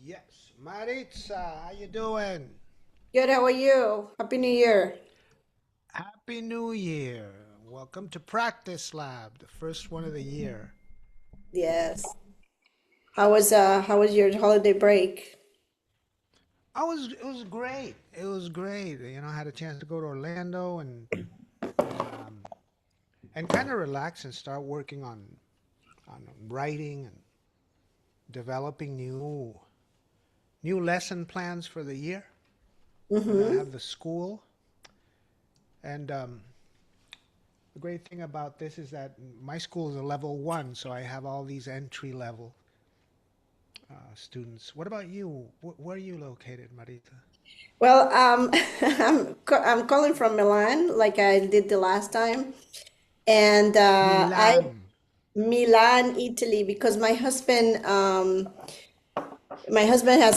Yes, Maritza, how you doing? Good, how are you? Happy New Year. Happy New Year. Welcome to Practice Lab, the first one of the year. Yes. How was your holiday break? It was great. It was great. I had a chance to go to Orlando and kind of relax and start working on writing and developing new lesson plans for the year. We're gonna Mm-hmm. have the school, and the great thing about this is that my school is a level one, so I have all these entry level students. What about you? Where are you located, Marita? Well, I'm calling from Milan, like I did the last time, and I Milan. Milan, Italy, because my husband has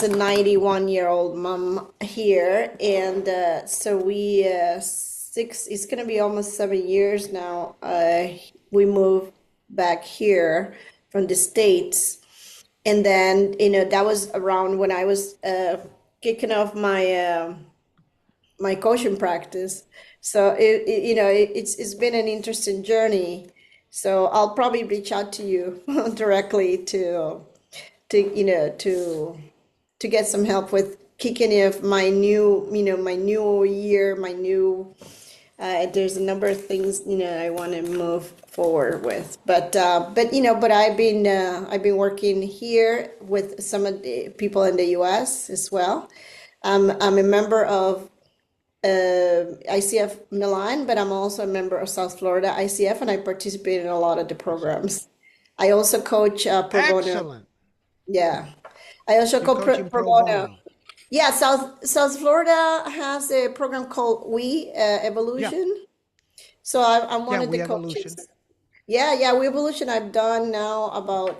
a 91-year-old mom here, and so it's gonna be almost 7 years now. We moved back here from the States. And then, that was around when I was kicking off my coaching practice. So it's been an interesting journey. So I'll probably reach out to you directly to get some help with kicking off my new year, my new there's a number of things I want to move forward with, but I've been working here with some of the people in the U.S. as well. I'm a member of ICF Milan, but I'm also a member of South Florida ICF, and I participate in a lot of the programs. I also coach pro bono. Excellent. Yeah, I also You're coaching pro pro bono. bono. Yeah, South Florida has a program called We Yeah, Evolution. So I'm one yeah, of the we coaches. evolution. Yeah, We Evolution. I've done now about,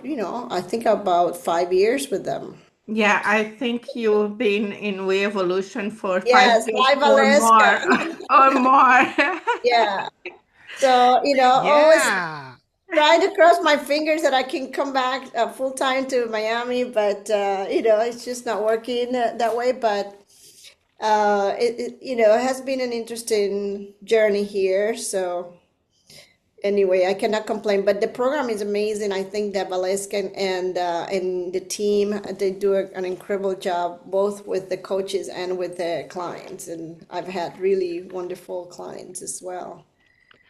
I think about 5 years with them. Yeah, I think you've been in We Evolution for five Yes, years Live or Alaska. more, or more. Yeah. So, always Yeah. trying to cross my fingers that I can come back full time to Miami, but, it's just not working that way. But it has been an interesting journey here. So anyway, I cannot complain, but the program is amazing. I think that Valeska and the team, they do an incredible job both with the coaches and with the clients, and I've had really wonderful clients as well.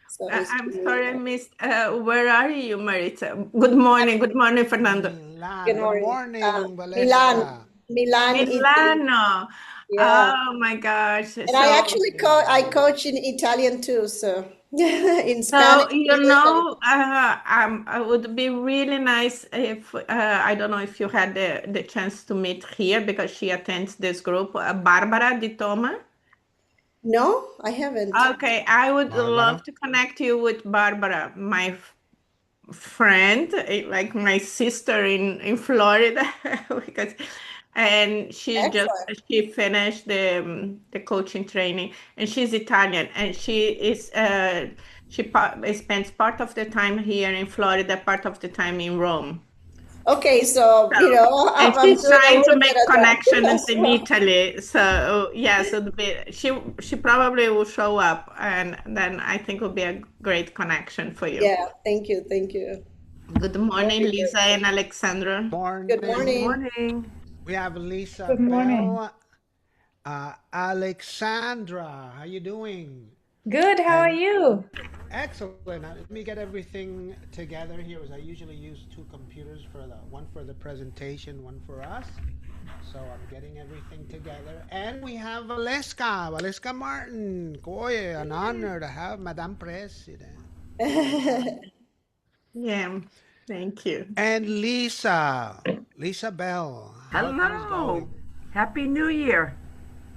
So it's I'm been really sorry I nice. missed. Where are you, Maritza? Good morning. Good morning, Fernando. Milan. Good Good morning. morning, Milan, Valeska. Milan, Italy. Milano. Yeah, Oh my gosh. and I So, actually I Milano. coach in Italian too, so in Spanish, so English, and it would be really nice if I don't know if you had the chance to meet here because she attends this group, Barbara Di Toma. no, I haven't. Okay, I would love Barbara. to connect you with Barbara, my friend, like my sister in Florida, because and Excellent. she finished the coaching training, and she's Italian, and spends part of the time here in Florida, part of the time in Rome. Okay, so So, and I'm she's doing a trying to little bit make of that connections as in well. Italy. So yeah, so she probably will show up, and then I think will be a great connection for you. Yeah, thank you, thank you. Good That'll morning, be Lisa great. and Alexandra. Good Good Morning. morning. morning. We have Lisa Good morning. Bell. Alexandra, how you doing? Good, how are And you? excellent. Let me get everything together here. As I usually use two computers for the one for the presentation, one for us. So I'm getting everything together. And we have Valeska Martin. Boy, an honor to have Madame President. Yeah, thank you. And Lisa Bell. How are things Hello. going? Happy New Year.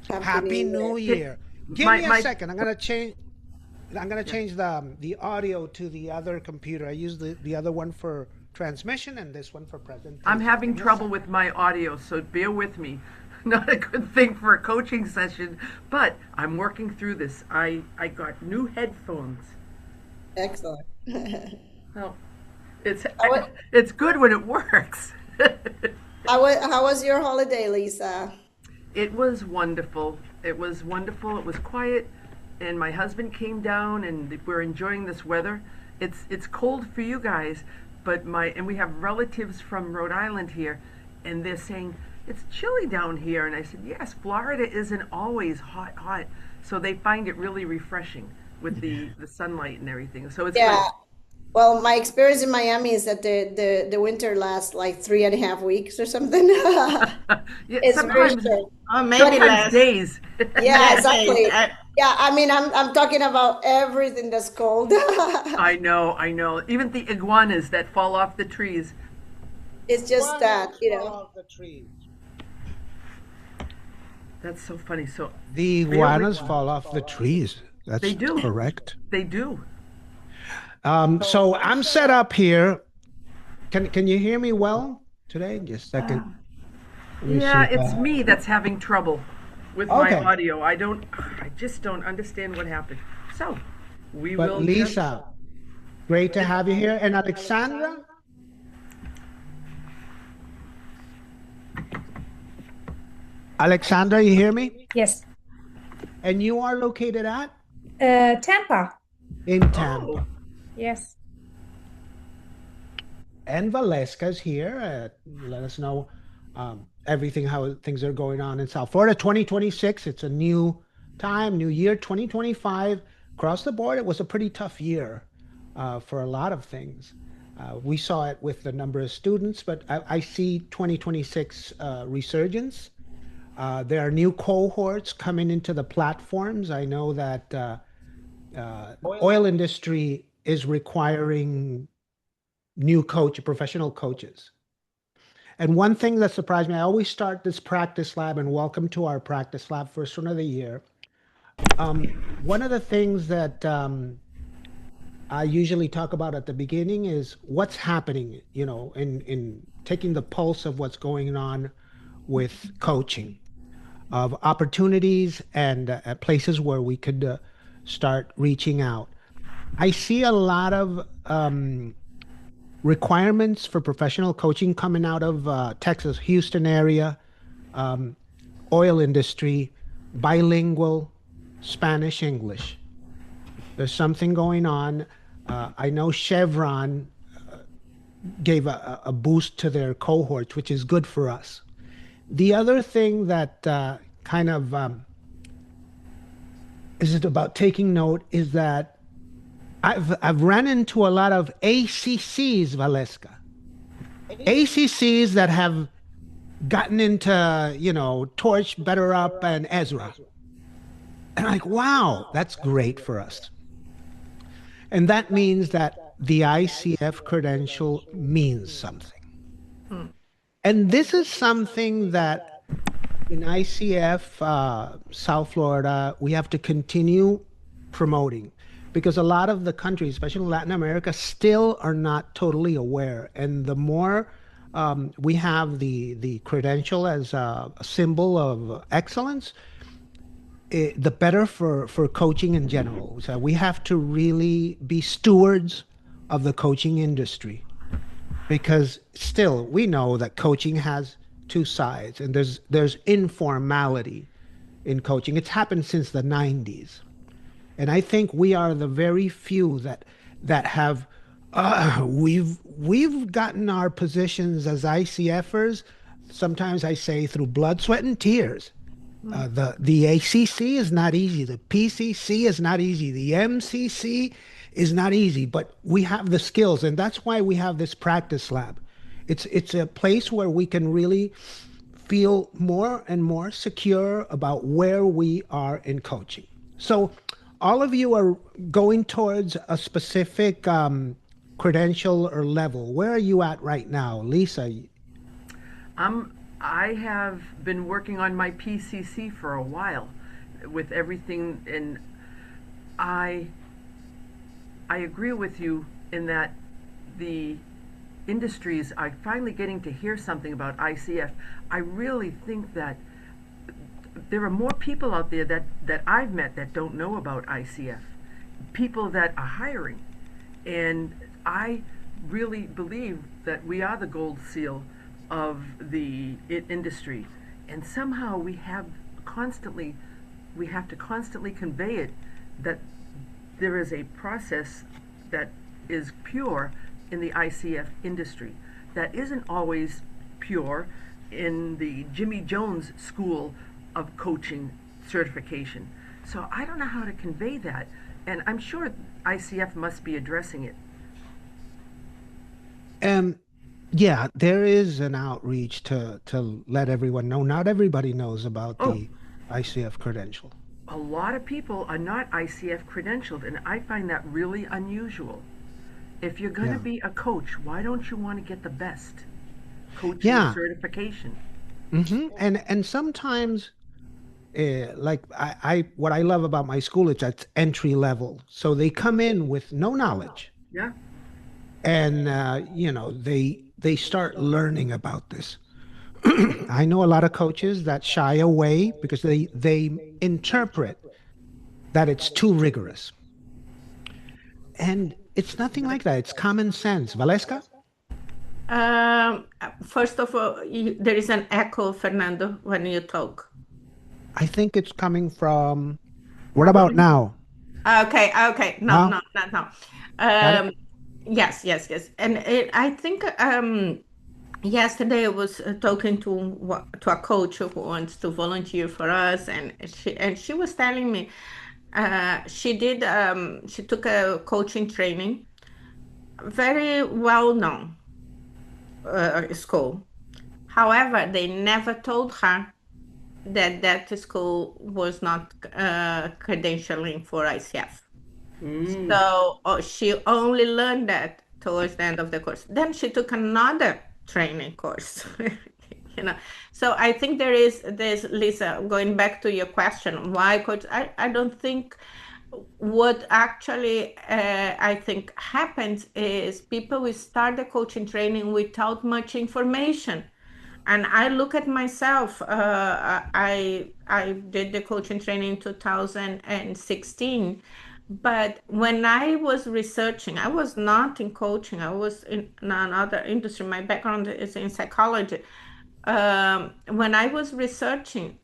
Happy Happy New Year. New Did Year. Give my me a my second. I'm gonna yeah. change the audio to the other computer. I use the other one for transmission and this one for I'm presentation. Give having me a trouble second. with my audio, so bear with me. Not a good thing for a coaching session, but I'm working through this. I got new headphones. Excellent. Well, it's I, wa- it's good when it works. How was your holiday, Lisa? It was wonderful. It was wonderful. It was quiet, and my husband came down, and we're enjoying this weather. It's cold for you guys, but we have relatives from Rhode Island here, and they're saying it's chilly down here. And I said, yes, Florida isn't always hot, so they find it really refreshing with the sunlight and everything. So it's Yeah. good. Well, my experience in Miami is that the winter lasts like 3.5 weeks or something. Yeah, It's very sometimes short. Or maybe sometimes less. days. Yeah, Yes, exactly. uh, Yeah, I mean, I'm talking about everything that's cold. I know. Even the iguanas that fall off the trees. It's just that, Iguanas you fall know. off the trees. That's so funny. So The bear with iguanas fall off the trees. They That's do. correct. They do. So I'm set up here. Can you hear me well today? Just a second. Let me see Yeah, if it's me that's having trouble with my Okay. audio. I just don't understand what happened. So we But will Lisa, great to have you here. And Alexandra? Alexandra, you hear me? Yes. And you are located at? Tampa. In Tampa. Oh, Yes. And Valeska's here. Let us know everything, how things are going on in South Florida. 2026, it's a new time, new year. 2025, across the board, it was a pretty tough year for a lot of things. We saw it with the number of students, but I see 2026 resurgence. There are new cohorts coming into the platforms. I know that oil industry is requiring new professional coaches. And one thing that surprised me, I always start this practice lab, and welcome to our practice lab, first one of the year. One of the things that I usually talk about at the beginning is what's happening, in taking the pulse of what's going on with coaching, of opportunities and places where we could start reaching out. I see a lot of requirements for professional coaching coming out of Texas, Houston area, oil industry, bilingual, Spanish, English. There's something going on. I know Chevron gave a boost to their cohorts, which is good for us. The other thing that kind of is it about taking note is that I've ran into a lot of ACCs, Valeska. ACCs that have gotten into, Torch, Better Up, and Ezra. And I'm like, wow, that's great for us. And that means that the ICF credential means something. And this is something that in ICF, South Florida, we have to continue promoting, because a lot of the countries, especially Latin America, still are not totally aware. And the more we have the credential as a symbol of excellence, the better for coaching in general. So we have to really be stewards of the coaching industry, because still we know that coaching has two sides, and there's informality in coaching. It's happened since the 90s. And I think we are the very few that have we've gotten our positions as ICFers. Sometimes I say through blood, sweat, and tears. The ACC is not easy. The PCC is not easy. The MCC is not easy. But we have the skills, and that's why we have this practice lab. It's a place where we can really feel more and more secure about where we are in coaching. So all of you are going towards a specific credential or level. Where are you at right now, Lisa? I have been working on my PCC for a while with everything, and I agree with you in that the industries are finally getting to hear something about ICF. I really think that there are more people out there that I've met that don't know about ICF, people that are hiring. And I really believe that we are the gold seal of the industry, and somehow we have to constantly convey it that there is a process that is pure in the ICF industry that isn't always pure in the Jimmy Jones school of coaching certification. So I don't know how to convey that, and I'm sure ICF must be addressing it. Yeah, there is an outreach to let everyone know. Not everybody knows about the ICF credential. A lot of people are not ICF credentialed, and I find that really unusual. If you're going to be a coach, why don't you want to get the best coaching certification? And sometimes, like what I love about my school is that's entry level. So they come in with no knowledge. Yeah. And they start learning about this. I know a lot of coaches that shy away because they interpret that it's too rigorous. And it's nothing like that. It's common sense. Valeska? First of all, there is an echo, Fernando, when you talk. I think it's coming from. What about now? Okay. No. Got it? Yes. And I think yesterday I was talking to a coach who wants to volunteer for us, and she was telling me she took a coaching training, very well known school. However, they never told her that school was not credentialing for ICF. So she only learned that towards the end of the course. Then she took another training course. So I think there's Lisa, going back to your question, why coach? I don't think what actually I think happens is people will start the coaching training without much information. And I look at myself. I did the coaching training in 2016, but when I was researching, I was not in coaching. I was in another industry. My background is in psychology. When I was researching,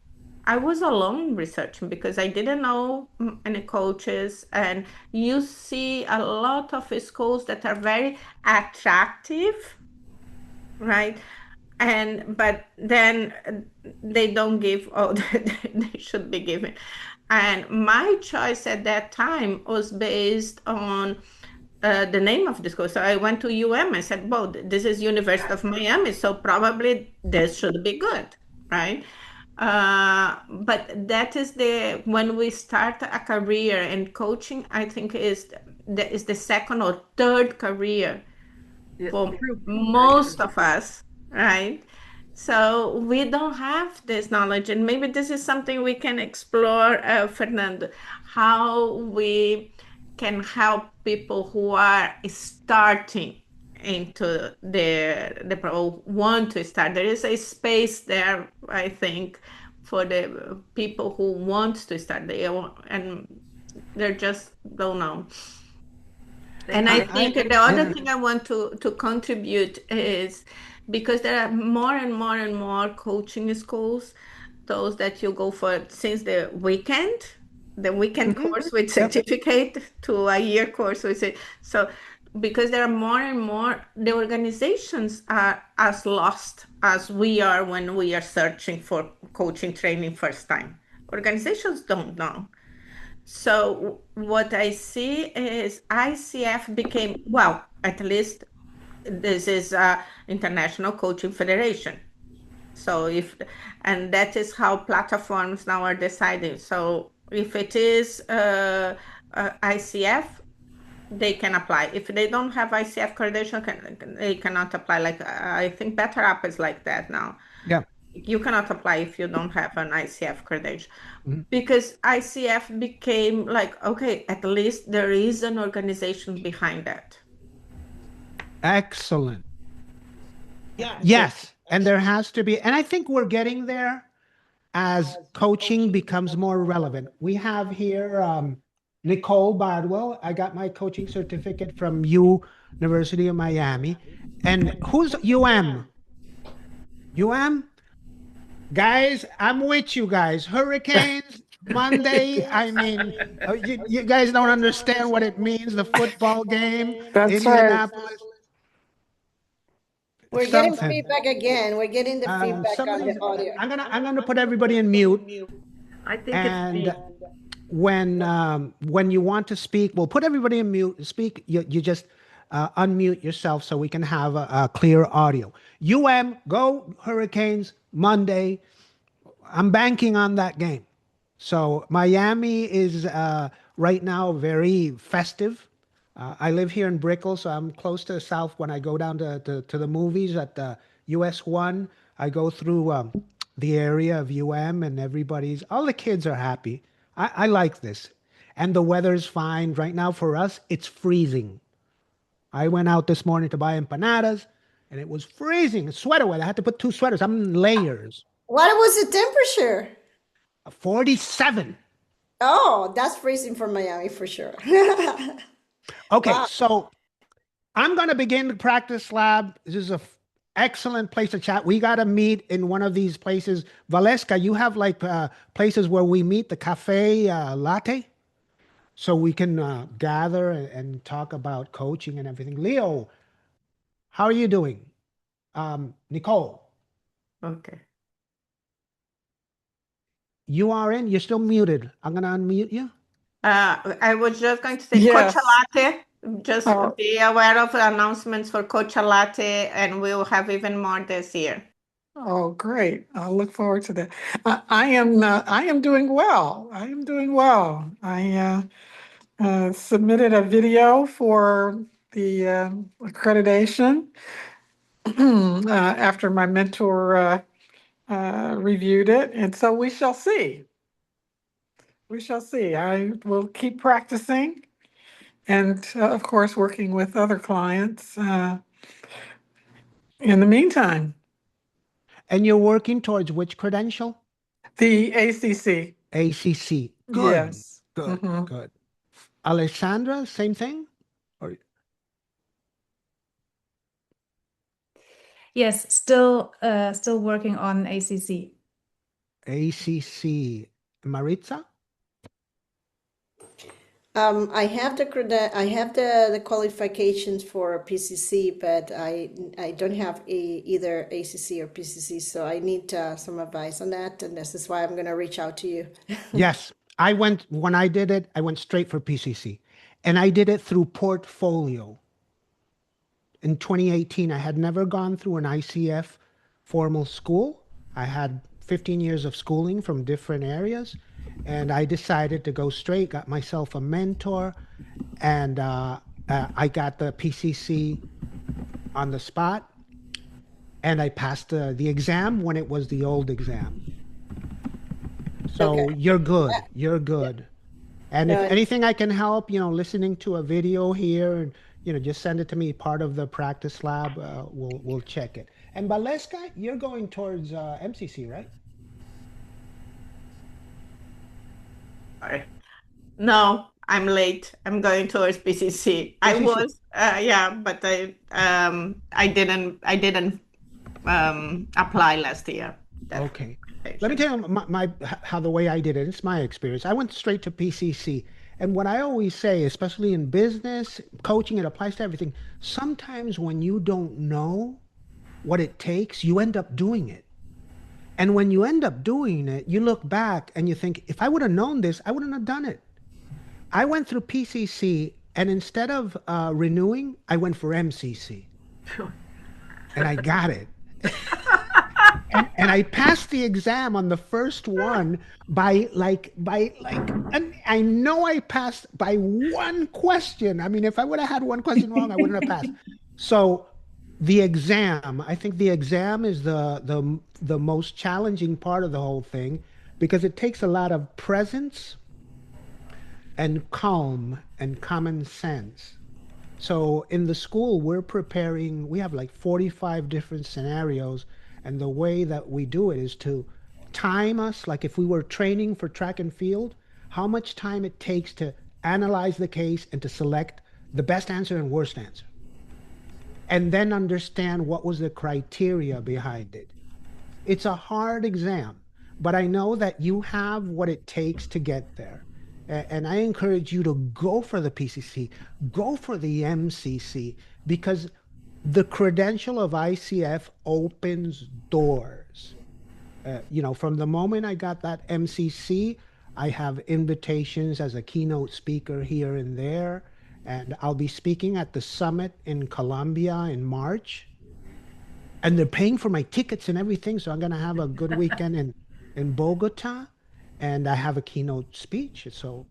I was alone researching because I didn't know any coaches, and you see a lot of schools that are very attractive, right? But then they don't give all that they should be given. And my choice at that time was based on the name of the school. So I went to UM. I said, well, this is University of Miami, so probably this should be good, right? But that is when we start a career, and coaching, I think, is the second or third career for most of us, right? So we don't have this knowledge, and maybe this is something we can explore, Fernando, how we can help people who are starting into the want to start. There is a space there, I think, for the people who want to start. And they just don't know. And I think the other thing I want to contribute is, because there are more and more coaching schools, those that you go for since the weekend course with certificate to a year course with it. So because there are more and more, the organizations are as lost as we are when we are searching for coaching training first time. Organizations don't know. So what I see is ICF became, well, at least this is International Coaching Federation. So and that is how platforms now are deciding. So if it is ICF, they can apply. If they don't have ICF credential, they cannot apply. Like I think Better App is like that now. Yeah. You cannot apply if you don't have an ICF credential. Because ICF became like, okay, at least there is an organization behind that. Excellent. Yes. And there has to be, and I think we're getting there as coaching becomes more relevant. We have here Nicole Bardwell. I got my coaching certificate from University of Miami. And who's UM? Guys, I'm with you guys. Hurricanes, Monday. I mean, you guys don't understand what it means. The football game, That's right. Indianapolis. We're getting Something. feedback again. We're getting the feedback on the audio. I'm gonna put everybody in mute. I think And it's when you want to speak, we'll put everybody in mute. Speak. You just unmute yourself so we can have a clear audio. Go Hurricanes Monday. I'm banking on that game. So Miami is right now very festive. I live here in Brickell, so I'm close to the South. When I go down to the movies at the US 1, I go through the area of UM, and all the kids are happy. I like this. And the weather's fine. Right now for us, it's freezing. I went out this morning to buy empanadas, and it was freezing. It's sweater weather. I had to put 2 sweaters. I'm in layers. What was the temperature? 47. Oh, that's freezing for Miami for sure. Okay, Wow. so I'm going to begin the practice lab. This is an excellent place to chat. We got to meet in one of these places. Valeska, you have like places where we meet, the cafe latte, so we can gather and talk about coaching and everything. Leo, how are you doing? Nicole, Okay. you're still muted. I'm going to unmute you. I was just going to say, Yes. Coach Latte, just Oh. be aware of the announcements for Coach Latte, and we'll have even more this year. Oh, great. I look forward to that. I am doing well. I am doing well. I submitted a video for the accreditation after my mentor reviewed it, and so we shall see. We shall see. I will keep practicing and, of course, working with other clients in the meantime. And you're working towards which credential? The ACC. ACC. Good. Yes. Good. Mhm. Good. Alessandra, same thing? Or Yes, still working on ACC. ACC. Maritza? I have the qualifications for PCC, but I don't have either ACC or PCC, so I need some advice on that, and this is why I'm going to reach out to you. Yes. When I did it, I went straight for PCC. And I did it through Portfolio. In 2018, I had never gone through an ICF formal school. I had 15 years of schooling from different areas. And I decided to go straight, got myself a mentor, and I got the PCC on the spot. And I passed the exam when it was the old exam. So Okay. you're good. You're good. And if Good. anything I can help, listening to a video here, and just send it to me. Part of the practice lab, we'll check it. And Valeska, you're going towards MCC, right? Sorry. No, I'm late. I'm going towards PCC. I PCC. was, but I didn't apply last year. That's Okay. my Let me expectation. tell you how the way I did it. It's my experience. I went straight to PCC. And what I always say, especially in business, coaching, it applies to everything. Sometimes when you don't know what it takes, you end up doing it. And when you end up doing it, you look back and you think, if I would have known this, I wouldn't have done it. I went through PCC, and instead of renewing, I went for MCC. And I got it. And I passed the exam on the first one by and I know I passed by one question. I mean, if I would have had one question wrong, I wouldn't have passed. So the exam, I think the exam is the most challenging part of the whole thing, because it takes a lot of presence and calm and common sense. So in the school, we have like 45 different scenarios. And the way that we do it is to time us, like if we were training for track and field, how much time it takes to analyze the case and to select the best answer and worst answer. And then understand what was the criteria behind it. It's a hard exam, but I know that you have what it takes to get there. And I encourage you to go for the PCC, go for the MCC, because the credential of ICF opens doors. From the moment I got that MCC, I have invitations as a keynote speaker here and there. And I'll be speaking at the summit in Colombia in March. And they're paying for my tickets and everything. So I'm going to have a good weekend in Bogota. And I have a keynote speech. So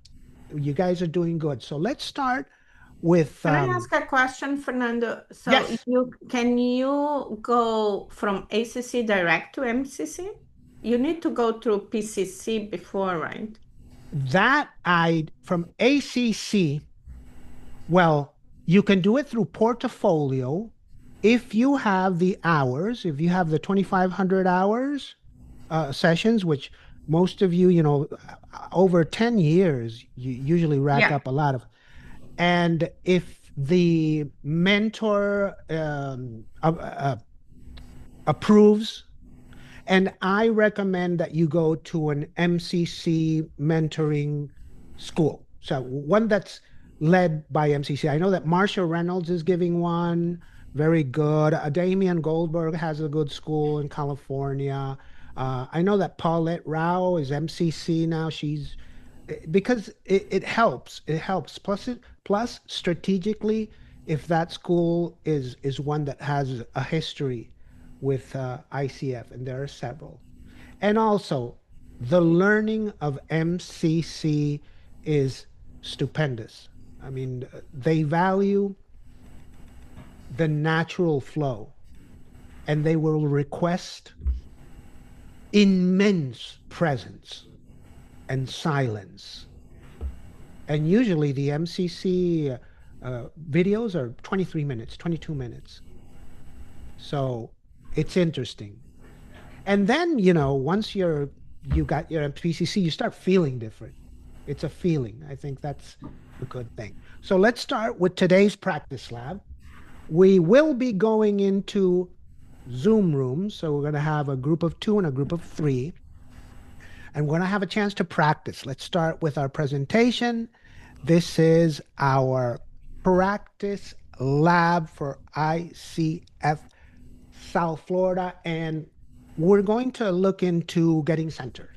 you guys are doing good. So let's start with Can I ask a question, Fernando? So yes. can you go from ACC direct to MCC? You need to go through PCC before, right? That from ACC, well, you can do it through portfolio if you have the hours, if you have the 2,500 hours sessions, which most of you, over 10 years, you usually rack Yeah. up a lot of. And if the mentor approves, and I recommend that you go to an MCC mentoring school. So one that's led by MCC. I know that Marsha Reynolds is giving one, very good. Damian Goldberg has a good school in California. I know that Paulette Rao is MCC now. Because it helps. It helps. Plus strategically, if that school is one that has a history with ICF, and there are several. And also, the learning of MCC is stupendous. I mean, they value the natural flow, and they will request immense presence and silence. And usually the MCC videos are 23 minutes, 22 minutes. So it's interesting. And then, once you got your PCC, you start feeling different. It's a feeling. I think that's a good thing. So let's start with today's practice lab. We will be going into Zoom rooms. So we're going to have a group of 2 and a group of 3. And we're going to have a chance to practice. Let's start with our presentation. This is our practice lab for ICF South Florida, and we're going to look into getting centered.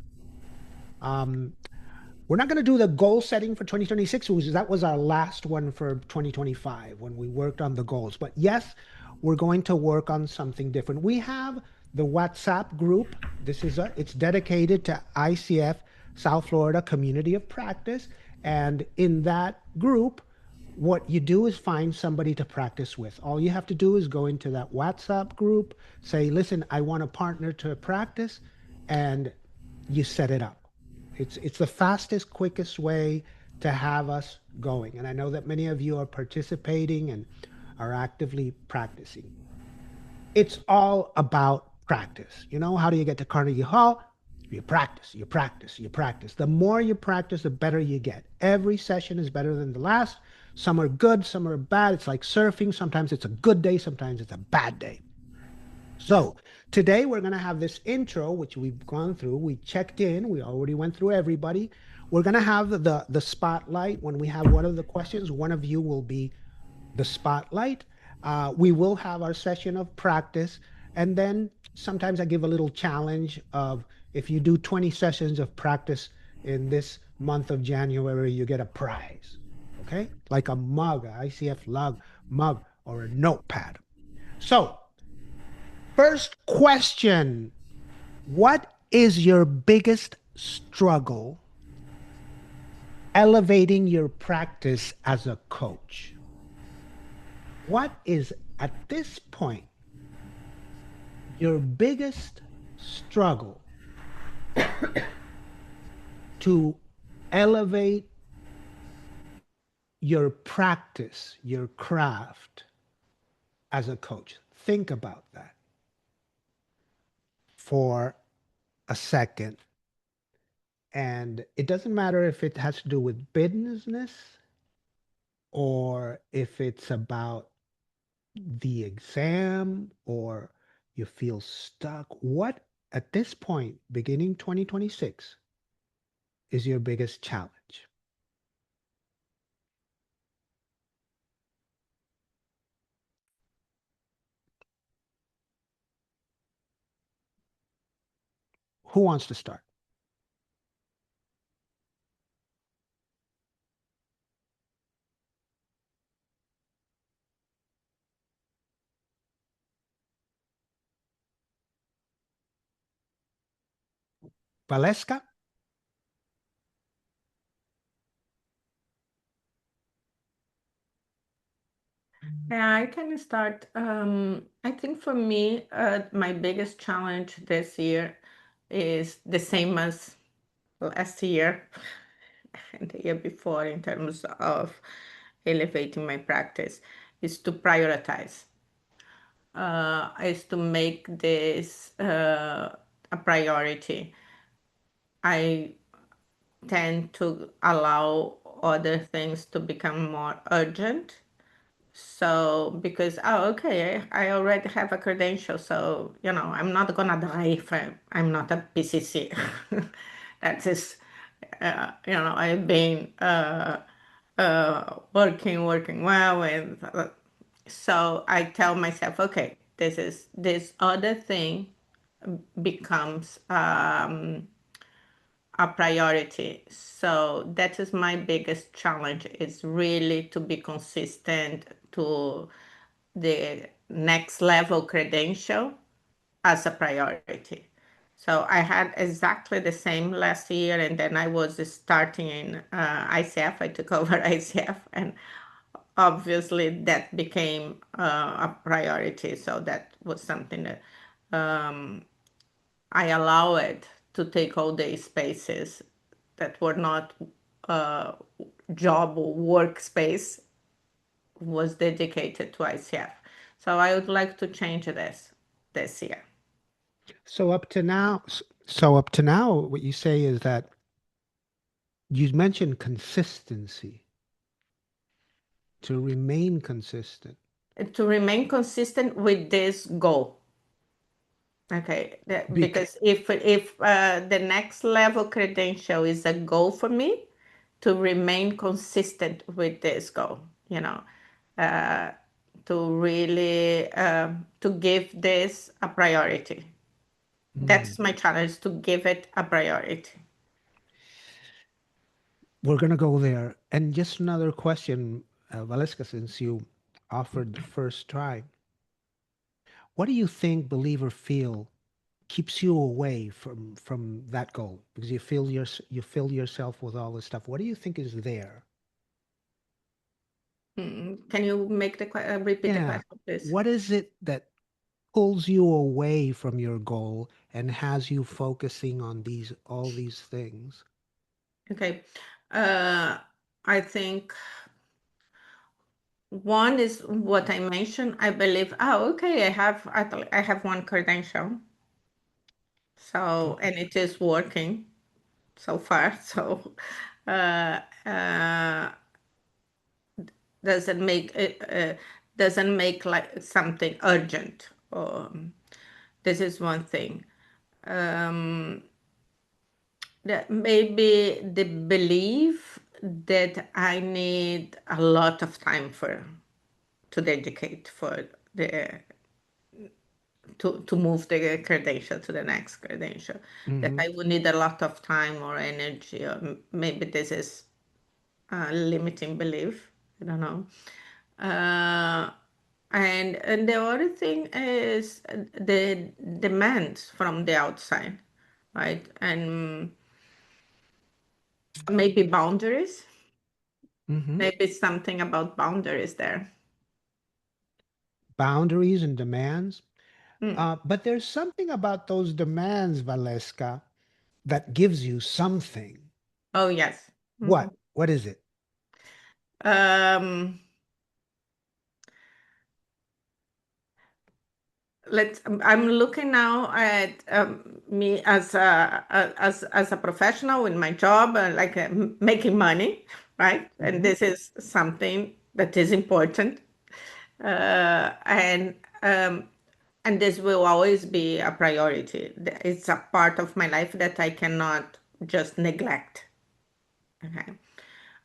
We're not going to do the goal setting for 2026, because that was our last one for 2025 when we worked on the goals. But yes, we're going to work on something different. We have the WhatsApp group. It's dedicated to ICF South Florida Community of Practice. And in that group, what you do is find somebody to practice with. All you have to do is go into that WhatsApp group, say, listen, I want a partner to practice, and you set it up. It's the fastest, quickest way to have us going. And I know that many of you are participating and are actively practicing. It's all about practice. How do you get to Carnegie Hall? You practice, you practice, you practice. The more you practice, the better you get. Every session is better than the last. Some are good, some are bad. It's like surfing. Sometimes it's a good day, sometimes it's a bad day. So today we're going to have this intro, which we've gone through. We checked in. We already went through everybody. We're going to have the spotlight. When we have one of the questions, one of you will be the spotlight. We will have our session of practice. And then sometimes I give a little challenge of, if you do 20 sessions of practice in this month of January, you get a prize. Okay? Like a mug, a ICF mug, or a notepad. So, first question: what is your biggest struggle elevating your practice as a coach? What is, at this point, your biggest struggle to elevate your practice, your craft as a coach? Think about that for a second. And it doesn't matter if it has to do with business or if it's about the exam or you feel stuck. What at this point, beginning 2026, is your biggest challenge? Who wants to start? Valeska? Yeah, I can start. I think for me, my biggest challenge this year is the same as last year and the year before in terms of elevating my practice, is to prioritize, is to make this a priority. I tend to allow other things to become more urgent. So, because, oh, okay, I already have a credential, so, I'm not gonna die if I'm not a PCC. That is, I've been working well, and so I tell myself, okay, this other thing becomes a priority. So that is my biggest challenge, is really to be consistent to the next level credential as a priority. So I had exactly the same last year, and then I was starting in ICF. I took over ICF, and obviously that became a priority. So that was something that I allow it to take all the spaces that were not uh, job or workspace, was dedicated to ICF. So I would like to change this year. So up to now, what you say is that you mentioned consistency, to remain consistent. To remain consistent with this goal. Okay, Bec- because if the next level credential is a goal for me, to remain consistent with this goal, uh, to really to give this a priority. Mm. That's my challenge, to give it a priority. We're going to go there. And just another question, Valeska, since you offered the first try, what do you think, believe or feel, keeps you away from that goal? Because you fill yourself with all this stuff. What do you think is there? Can you repeat the Yeah. question, please? What is it that pulls you away from your goal and has you focusing on all these things? Okay. Uh, I think one is what I mentioned. I believe, oh, okay, I have one credential. So, Okay. and it is working so far. So, uh, uh, doesn't make it, doesn't make like something urgent. This is one thing. Um, that maybe the belief that I need a lot of time to dedicate for the to move the credential to the next credential, that Mm-hmm. I would need a lot of time or energy, or maybe this is a limiting belief. I don't know. Uh, and the other thing is the demands from the outside, right? And maybe boundaries. Mm-hmm. Maybe something about boundaries there. Boundaries and demands. Mm. But there's something about those demands, Valeska, that gives you something. Oh, yes. What? Mhm. What is it? Um, I'm looking now at me as a professional in my job, like making money, right? And Mm-hmm. this is something that is important. And And this will always be a priority. It's a part of my life that I cannot just neglect. Okay.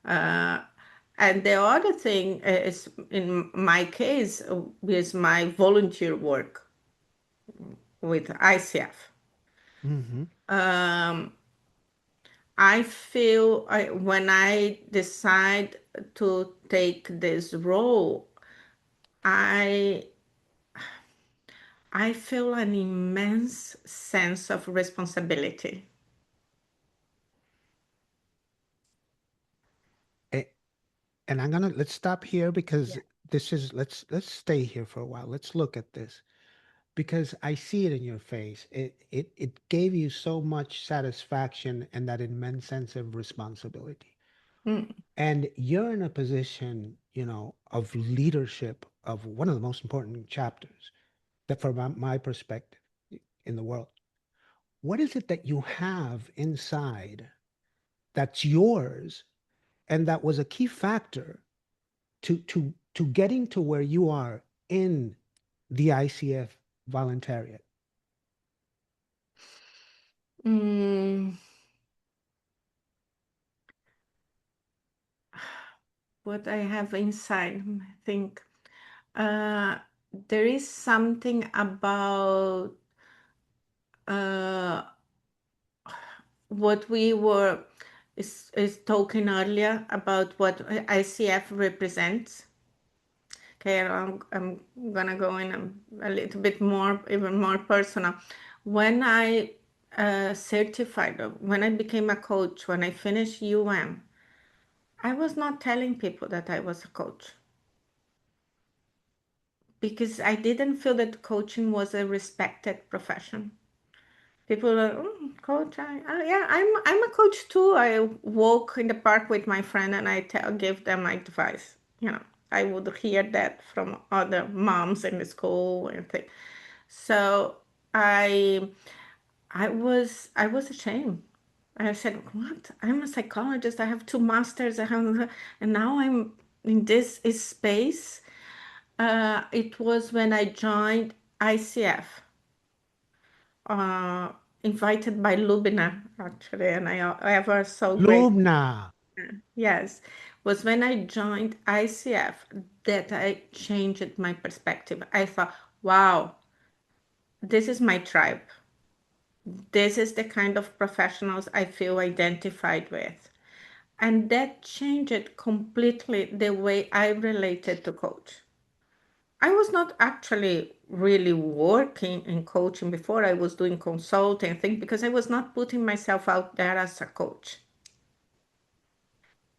And the other thing is, in my case, is my volunteer work with ICF. I feel when I decide to take this role, I feel an immense sense of responsibility. And let's stop here because this is, let's stay here for a while. Let's look at this because I see it in your face. It gave you so much satisfaction and that immense sense of responsibility. And you're in a position, of leadership of one of the most important chapters that from my perspective in the world. What is it that you have inside that's yours and that was a key factor to getting to where you are in the ICF voluntariat? What I have inside, I think there is something about what we were is talking earlier about what ICF represents. Okay, I'm gonna go in a little bit more, even more personal. When I certified, when I became a coach, when I finished I was not telling people that I was a coach because I didn't feel that coaching was a respected profession. People are, coach, yeah, I'm a coach too. I walk in the park with my friend and I give them advice. I would hear that from other moms in the school and things. So I was ashamed. I said, "What? I'm a psychologist. I have 2 masters. And now I'm in this space." It was when I joined ICF, invited by Lubina, actually, and I was so grateful. Lubna. Yes, was when I joined ICF that I changed my perspective. I thought, wow, this is my tribe. This is the kind of professionals I feel identified with. And that changed completely the way I related to coach. I was not actually really working in coaching before. I was doing consulting things because I was not putting myself out there as a coach.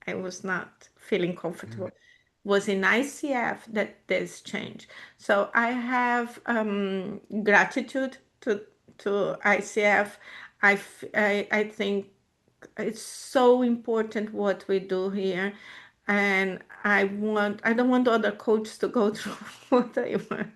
I was not feeling comfortable. Was in ICF that this changed. So I have gratitude to ICF. I think it's so important what we do here, and I don't want other coaches to go through what I want.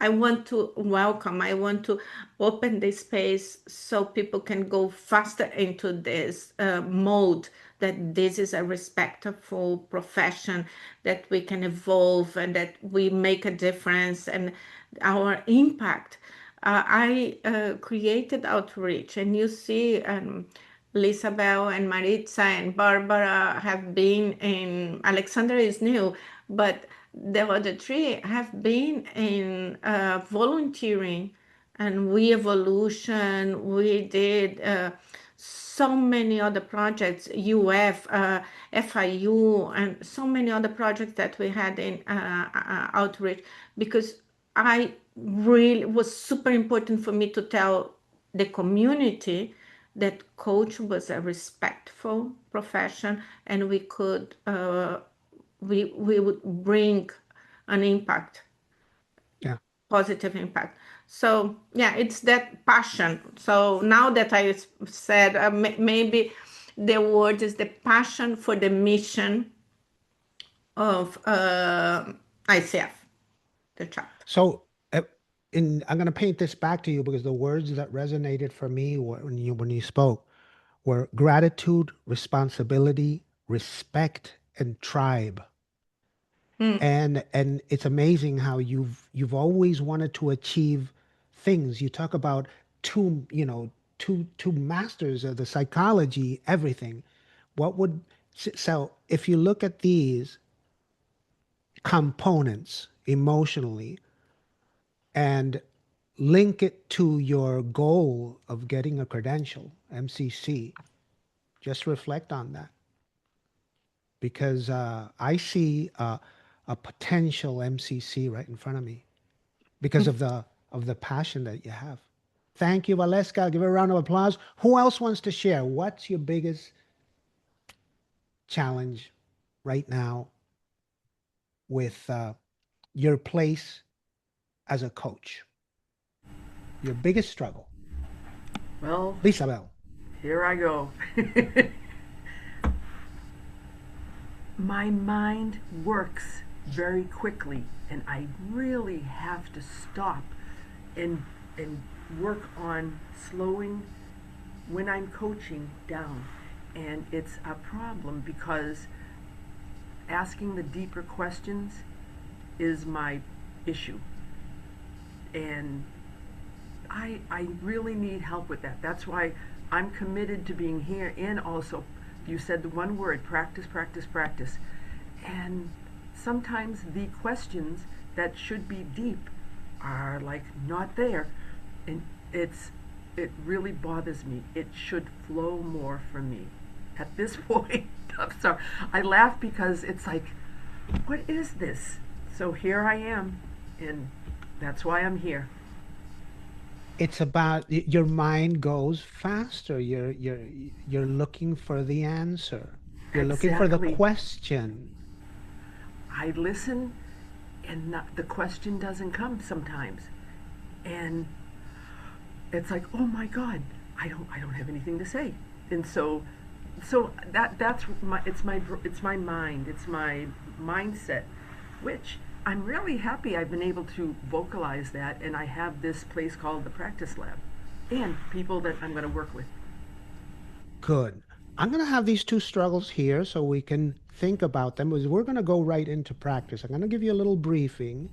I want to welcome, I want to open this space so people can go faster into this mode, that this is a respectful profession, that we can evolve and that we make a difference and our impact. I created outreach, and you see Lisabel and Maritza and Barbara have been in, Alexander is new, but the other 3 have been in volunteering, and We Evolution, we did so many other projects, UF, FIU, and so many other projects that we had in outreach, because I really was super important for me to tell the community that coach was a respectful profession, and we could we would bring an impact, Yeah. positive impact. So yeah, it's that passion. So now that I said maybe the word is the passion for the mission of ICF, the chapter. So, I'm going to paint this back to you because the words that resonated for me when you spoke were gratitude, responsibility, respect, and tribe. And it's amazing how you've always wanted to achieve things. You talk about two, two masters of the psychology, everything. What would, so if you look at these components emotionally and link it to your goal of getting a credential, MCC, just reflect on that. Because I see a potential MCC right in front of me because of the passion that you have. Thank you, Valeska. Give her a round of applause. Who else wants to share? What's your biggest challenge right now with your place as a coach? Your biggest struggle? Well, Lisabel. here I go. My mind works very quickly, and I really have to stop and work on slowing when I'm coaching down. And it's a problem because asking the deeper questions is my issue. And I really need help with that. That's why I'm committed to being here, and also, you said the one word, practice, practice, practice. And sometimes the questions that should be deep are like not there. And it really bothers me. It should flow more for me. At this point, I'm sorry. I laugh because it's like, what is this? So here I am, and that's why I'm here. It's about your mind goes faster. You're looking for the answer. You're looking for the Exactly. question. I listen, and the question doesn't come sometimes, and it's like, oh my God, I don't have anything to say, and so that's my mind, it's my mindset, which I'm really happy I've been able to vocalize that, and I have this place called the Practice Lab, and people that I'm going to work with. Good. I'm going to have these two struggles here so we can think about them. We're going to go right into practice. I'm going to give you a little briefing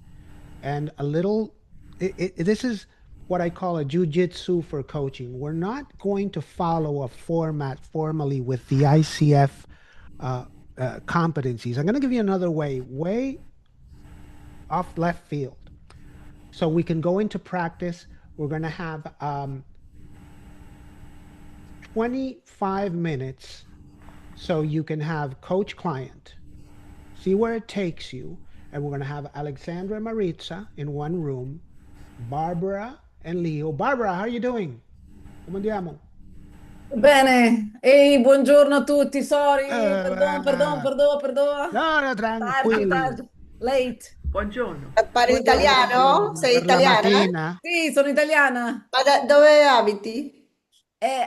and a little, this is what I call a jujitsu for coaching. We're not going to follow a format formally with the ICF competencies. I'm going to give you another way off left field. So we can go into practice. We're going to have 25 minutes so you can have coach client, see where it takes you. And we're going to have Alexandra and Maritza in one room, Barbara and Leo. Barbara, how are you doing? Come andiamo? Bene, ehi, buongiorno a tutti, sorry, Eh, perdono. No, no, Tardi, tranquilli. late. Buongiorno. Parli italiano? Sei Per la italiana? mattina. Sì, sono italiana, Ma dove abiti?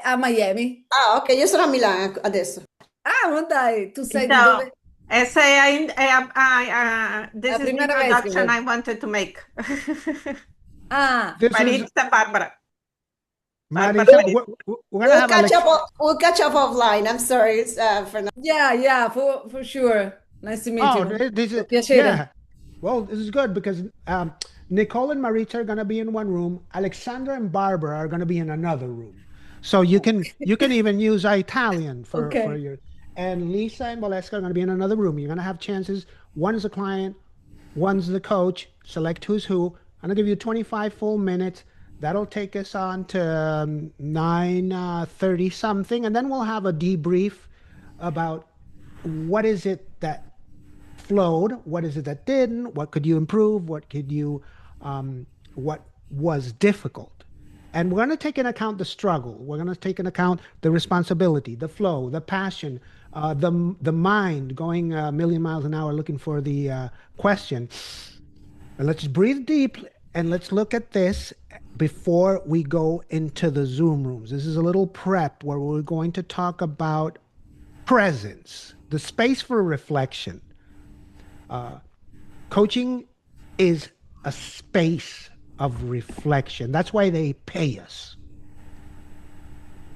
a Miami. Ah, ok, io sono a Milano adesso. Ah, ma dai, tu sei di Então, dove? essa é this La is the prima vez che introduction vedo. I wanted to make. Ah, This is Maritza Bárbara. Marisa. Bárbara. We're going to have Alex. We'll catch up offline. I'm sorry, Fernando. yeah, for sure. Nice to meet Oh, you. this is, Piacere. yeah. Well, this is good because Nicole and Marita are going to be in one room. Alexandra and Barbara are going to be in another room. So you can even use Italian for Okay. your. And Lisa and Valeska are going to be in another room. You're going to have chances. One's the client, one's the coach. Select who's who. I'm going to give you 25 full minutes. That'll take us on to 9:30 something, and then we'll have a debrief about what is it that flowed, what is it that didn't, what could you improve, what could you what was difficult. And we're going to take into account the struggle, we're going to take into account the responsibility, the flow, the passion, the mind going a million miles an hour looking for the question. And let's breathe deep and let's look at this before we go into the Zoom rooms. This is a little prep where we're going to talk about presence, the space for reflection. Coaching is a space of reflection. That's why they pay us.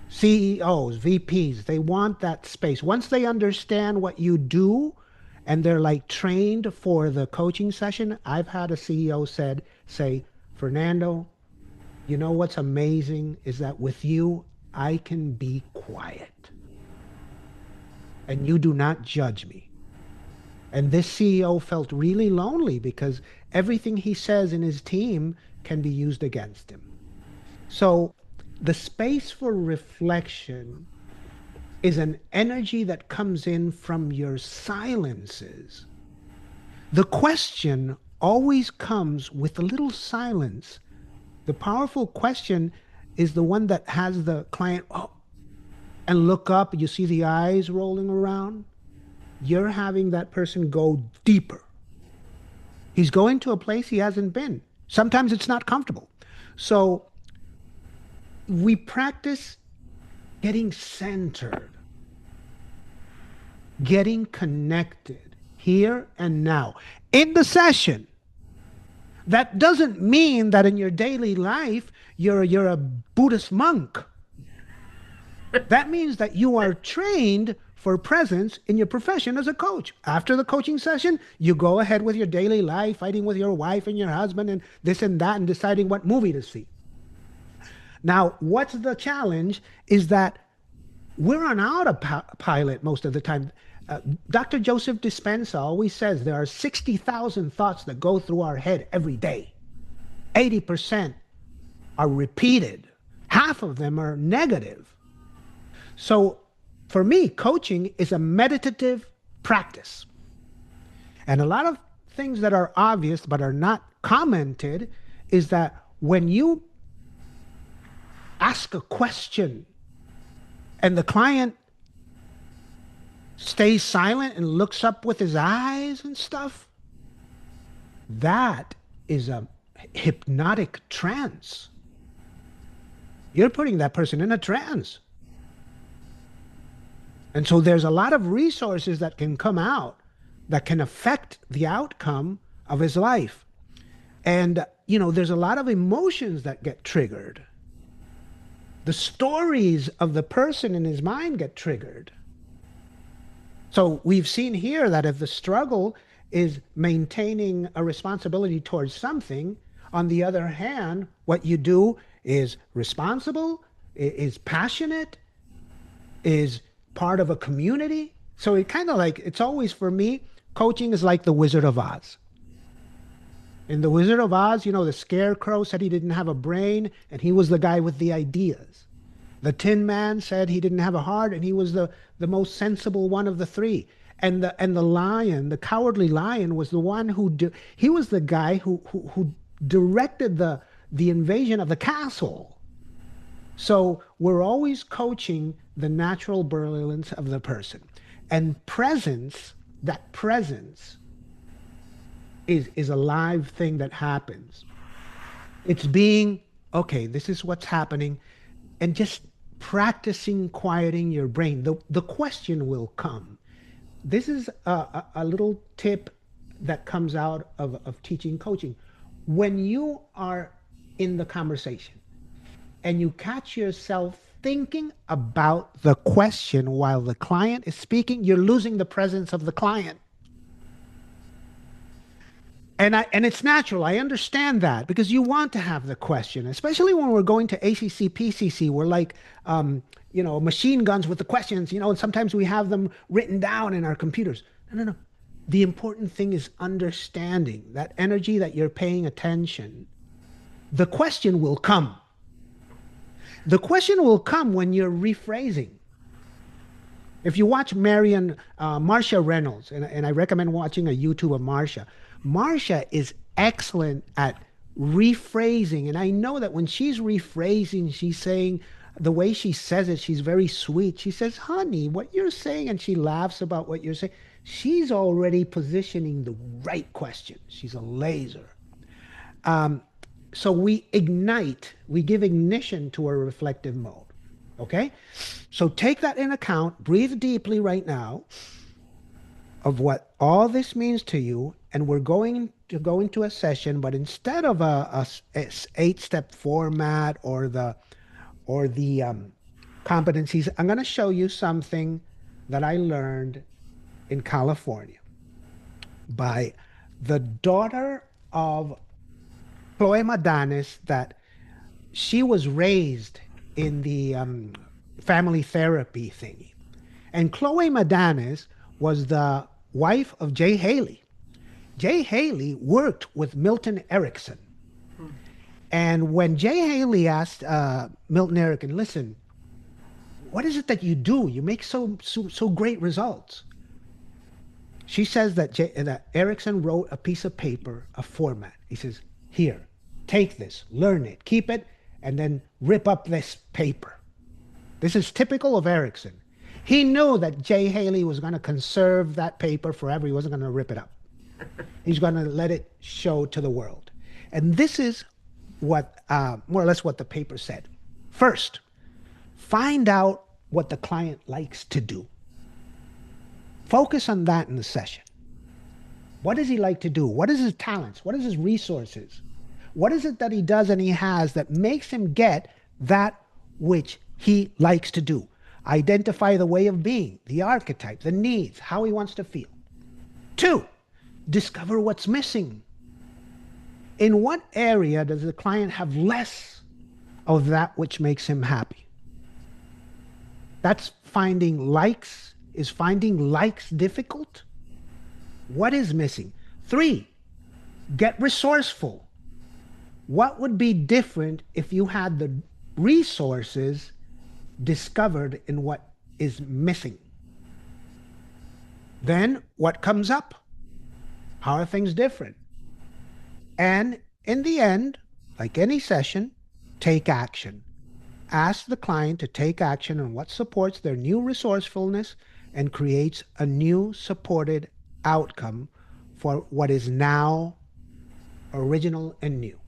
CEOs, VPs, they want that space. Once they understand what you do and they're like trained for the coaching session, I've had a CEO say, Fernando, You know what's amazing is that with you, I can be quiet and you do not judge me. And this CEO felt really lonely because everything he says in his team can be used against him. So the space for reflection is an energy that comes in from your silences. The question always comes with a little silence. The powerful question is the one that has the client, oh, and look up, you see the eyes rolling around. You're having that person go deeper. He's going to a place he hasn't been. Sometimes it's not comfortable. So we practice getting centered, getting connected here and now. In the session, that doesn't mean that in your daily life, you're a Buddhist monk. That means that you are trained for presence in your profession as a coach. After the coaching session, you go ahead with your daily life, fighting with your wife and your husband and this and that, and deciding what movie to see. Now, what's the challenge is that we're on autopilot most of the time. Dr. Joseph Dispenza always says there are 60,000 thoughts that go through our head every day. 80% are repeated. Half of them are negative. So for me, coaching is a meditative practice. And a lot of things that are obvious but are not commented is that when you ask a question and the client stays silent and looks up with his eyes and stuff, that is a hypnotic trance. You're putting that person in a trance. And so there's a lot of resources that can come out that can affect the outcome of his life. And, you know, there's a lot of emotions that get triggered. The stories of the person in his mind get triggered. So we've seen here that if the struggle is maintaining a responsibility towards something, on the other hand, what you do is responsible, is passionate, is part of a community. So it kind of like, it's always for me, coaching is like the Wizard of Oz. In the Wizard of Oz, you know, the scarecrow said he didn't have a brain and he was the guy with the ideas. The Tin Man said he didn't have a heart and he was the most sensible one of the three. And the lion, the cowardly lion, was the one he was the guy who directed the invasion of the castle. So we're always coaching the natural brilliance of the person. And presence, that presence is a live thing that happens. It's being, okay, this is what's happening, and just practicing quieting your brain. The question will come. This is a little tip that comes out of teaching coaching. When you are in the conversation and you catch yourself thinking about the question while the client is speaking, you're losing the presence of the client. And it's natural. I understand that because you want to have the question, especially when we're going to ACC, PCC. We're like, machine guns with the questions, and sometimes we have them written down in our computers. No. The important thing is understanding that energy that you're paying attention. The question will come. The question will come when you're rephrasing. If you watch Marsha Reynolds, and I recommend watching a YouTube of Marsha. Marsha is excellent at rephrasing. And I know that when she's rephrasing, she's saying, the way she says it, she's very sweet. She says, honey, what you're saying, and she laughs about what you're saying. She's already positioning the right question. She's a laser. So we give ignition to a reflective mode. Okay? So take that in account, breathe deeply right now of what all this means to you. And we're going to go into a session, but instead of a 8-step format or the competencies, I'm going to show you something that I learned in California by the daughter of Chloe Madanes, that she was raised in the family therapy thingy. And Chloe Madanes was the wife of Jay Haley. Jay Haley worked with Milton Erickson. And when Jay Haley asked Milton Erickson, listen, what is it that you do? You make so great results. She says that Erickson wrote a piece of paper, a format. He says, here, take this, learn it, keep it, and then rip up this paper. This is typical of Erickson. He knew that Jay Haley was going to conserve that paper forever. He wasn't going to rip it up. He's going to let it show to the world. And this is what, more or less what the paper said. First, find out what the client likes to do. Focus on that in the session. What does he like to do? What is his talents? What is his resources? What is it that he does and he has that makes him get that which he likes to do? Identify the way of being, the archetype, the needs, how he wants to feel. 2, discover what's missing. In what area does the client have less of that which makes him happy? That's finding likes. Is finding likes difficult? What is missing? 3, get resourceful. What would be different if you had the resources discovered in what is missing? Then what comes up? How are things different? And in the end, like any session, take action. Ask the client to take action on what supports their new resourcefulness and creates a new supported outcome for what is now original and new.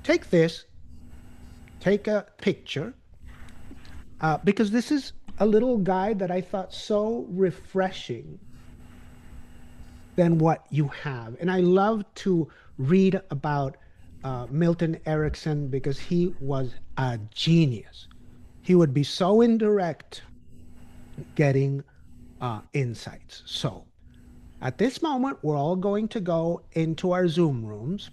Take this, take a picture, because this is a little guide that I thought so refreshing than what you have. And I love to read about Milton Erickson because he was a genius. He would be so indirect getting insights. So at this moment, we're all going to go into our Zoom rooms,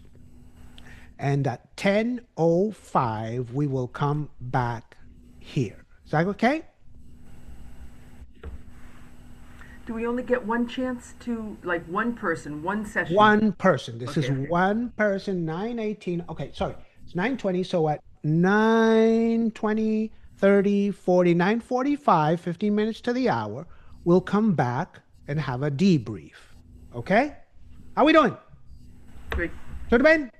and at 10:05, we will come back here. Is that okay? Do we only get one chance to, like, one person, one session? One person. This Okay, is okay. one person, 9:18. Okay, sorry. It's 9:20. So at 9:20, 30, 40, 9:45, 15 minutes to the hour, we'll come back and have a debrief. Okay? How we doing? Great. Tudo bem?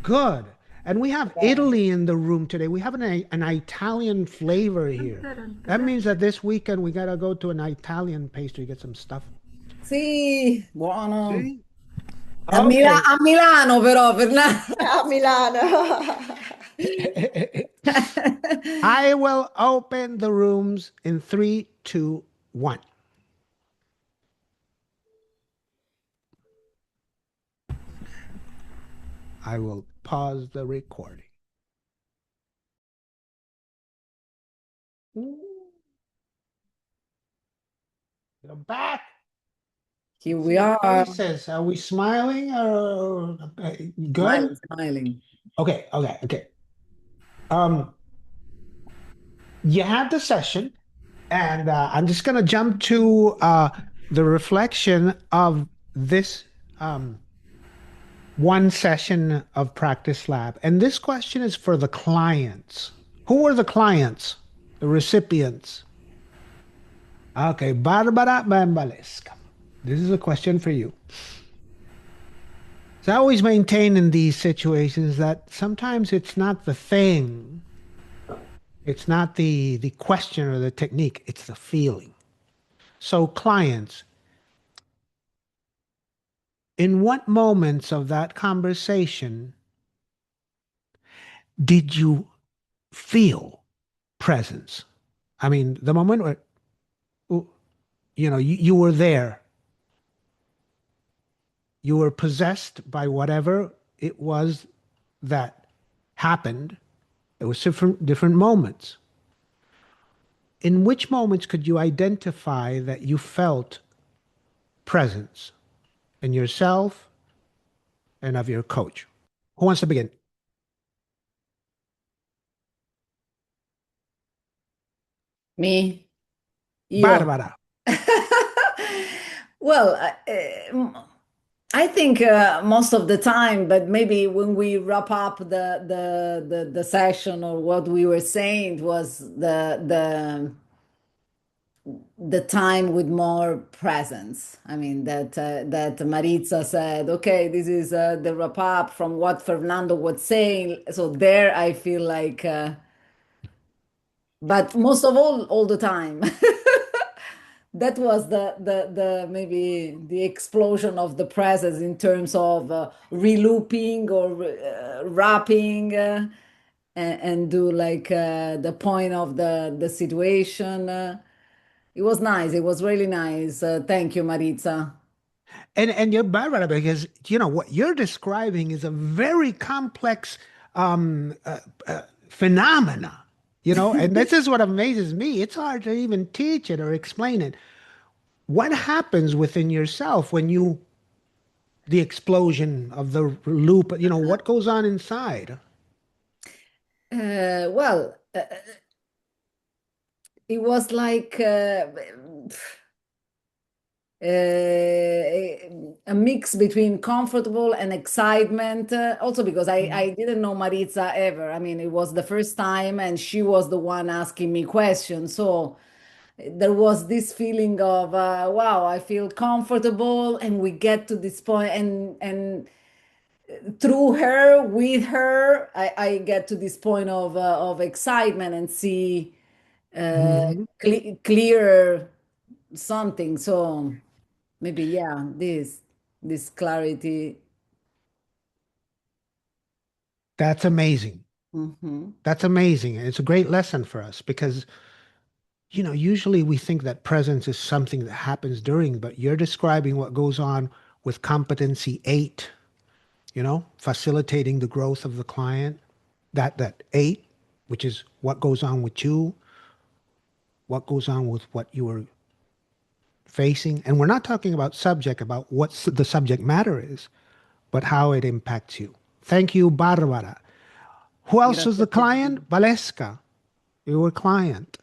Good. And we have Italy in the room today. We have an Italian flavor here. That means that this weekend we got to go to an Italian pastry, get some stuff. Sì, buono. See? A, a Milano però, Fernando. A Milano. I will open the rooms in 3, 2, 1. I will pause the recording. You're back. Here we are. Faces. Are we smiling or good? Smiling, smiling. Okay. You had the session, and I'm just gonna jump to the reflection of this one session of Practice Lab. And this question is for the clients. Who were the clients? The recipients? Okay, Barbara Bambalesca. This is a question for you. So I always maintain in these situations that sometimes it's not the thing, it's not the question or the technique, it's the feeling. So clients, in what moments of that conversation did you feel presence? I mean, the moment where, you were there. You were possessed by whatever it was that happened. It was different moments. In which moments could you identify that you felt presence in yourself and of your coach? Who wants to begin? Me? Io. Barbara. Well, I think most of the time, but maybe when we wrap up the session or what we were saying was the time with more presence. I mean that Maritza said, okay, this is the wrap up from what Fernando was saying. So there, I feel like, but most of all the time. That was the maybe the explosion of the presence in terms of relooping or wrapping and do like the point of the situation. It was nice. It was really nice. Thank you, Maritza. And you're Barbara, because what you're describing is a very complex phenomena. And this is what amazes me. It's hard to even teach it or explain it. What happens within yourself when the explosion of the loop, what goes on inside? Well, it was like a mix between comfortable and excitement. Also, because I didn't know Maritza ever. I mean, it was the first time, and she was the one asking me questions. So there was this feeling of wow, I feel comfortable, and we get to this point, and through her, with her, I get to this point of excitement and see Mhm. clearer something. So maybe yeah, this clarity. That's amazing. Mhm. That's amazing. And it's a great lesson for us because, usually we think that presence is something that happens during, but you're describing what goes on with competency 8, facilitating the growth of the client. That 8, which is what goes on with you, what goes on with what you are facing. And we're not talking about what the subject matter is, but how it impacts you. Thank you, Barbara. Who else was Grazie the a te. client? Valeska, your client.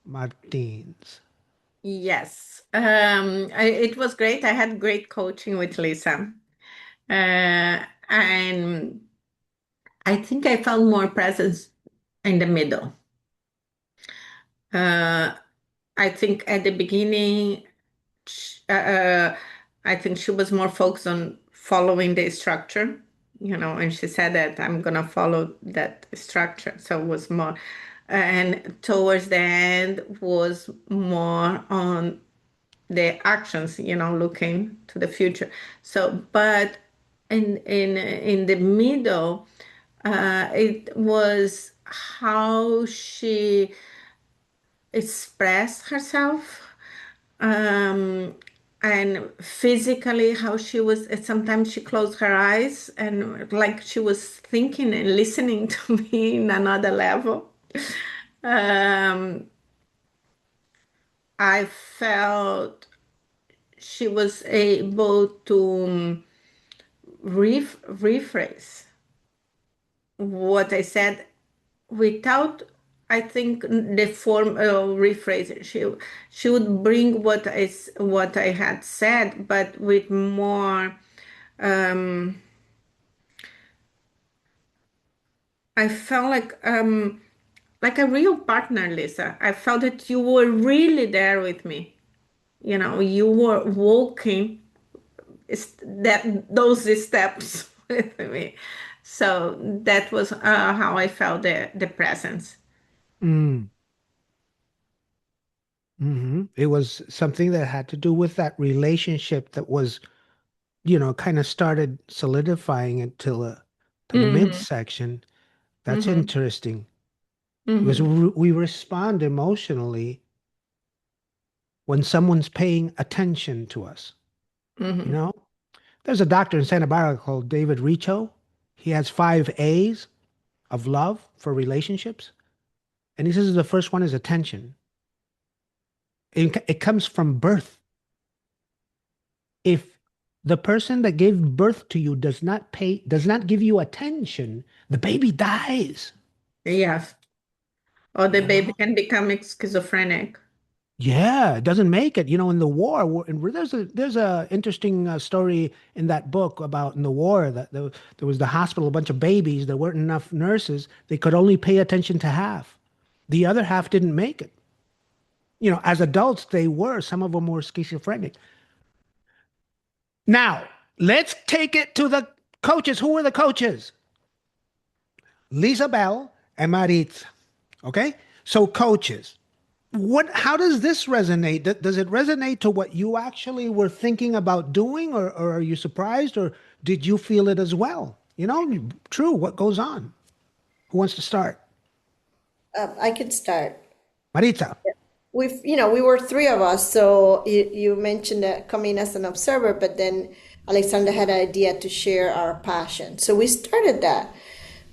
Martins. Yes. It was great. I had great coaching with Lisa. And I think I found more presence in the middle. Uh, I think at the beginning, I think she was more focused on following the structure, and she said that I'm gonna follow that structure. So it was more, and towards the end was more on the actions, looking to the future. So, but in the middle, it was how she expressed herself, um, and physically how she was. Sometimes she closed her eyes and like she was thinking and listening to me in another level. Um, I felt she was able to rephrase what I said without, I think, the form rephrase. She would bring what I had said, but with more. Um, I felt like a real partner, Lisa. I felt that you were really there with me. You were walking those steps with me. So that was how I felt the presence. Mm. It was something that had to do with that relationship that was, kind of started solidifying it to the Mm-hmm. midsection. That's Mm-hmm. interesting because Mm-hmm. we respond emotionally when someone's paying attention to us. You Mm-hmm. know, there's a doctor in Santa Barbara called David Richo. He has 5 A's of love for relationships. And he says the first one is attention. It comes from birth. If the person that gave birth to you does not give you attention, the baby dies. Yes. or the You baby know? can become schizophrenic. Yeah, it doesn't make it. In the war, and there's a interesting story in that book about in the war that there was the hospital, a bunch of babies. There weren't enough nurses. They could only pay attention to half. The other half didn't make it. As adults, they were. Some of them were schizophrenic. Now, let's take it to the coaches. Who were the coaches? Lisa Bell and Maritza. Okay? So coaches, how does this resonate? Does it resonate to what you actually were thinking about doing, or are you surprised, or did you feel it as well? True, what goes on? Who wants to start? I could start. Maritza. We were three of us. So you mentioned that coming as an observer, but then Alexander had an idea to share our passion. So we started that.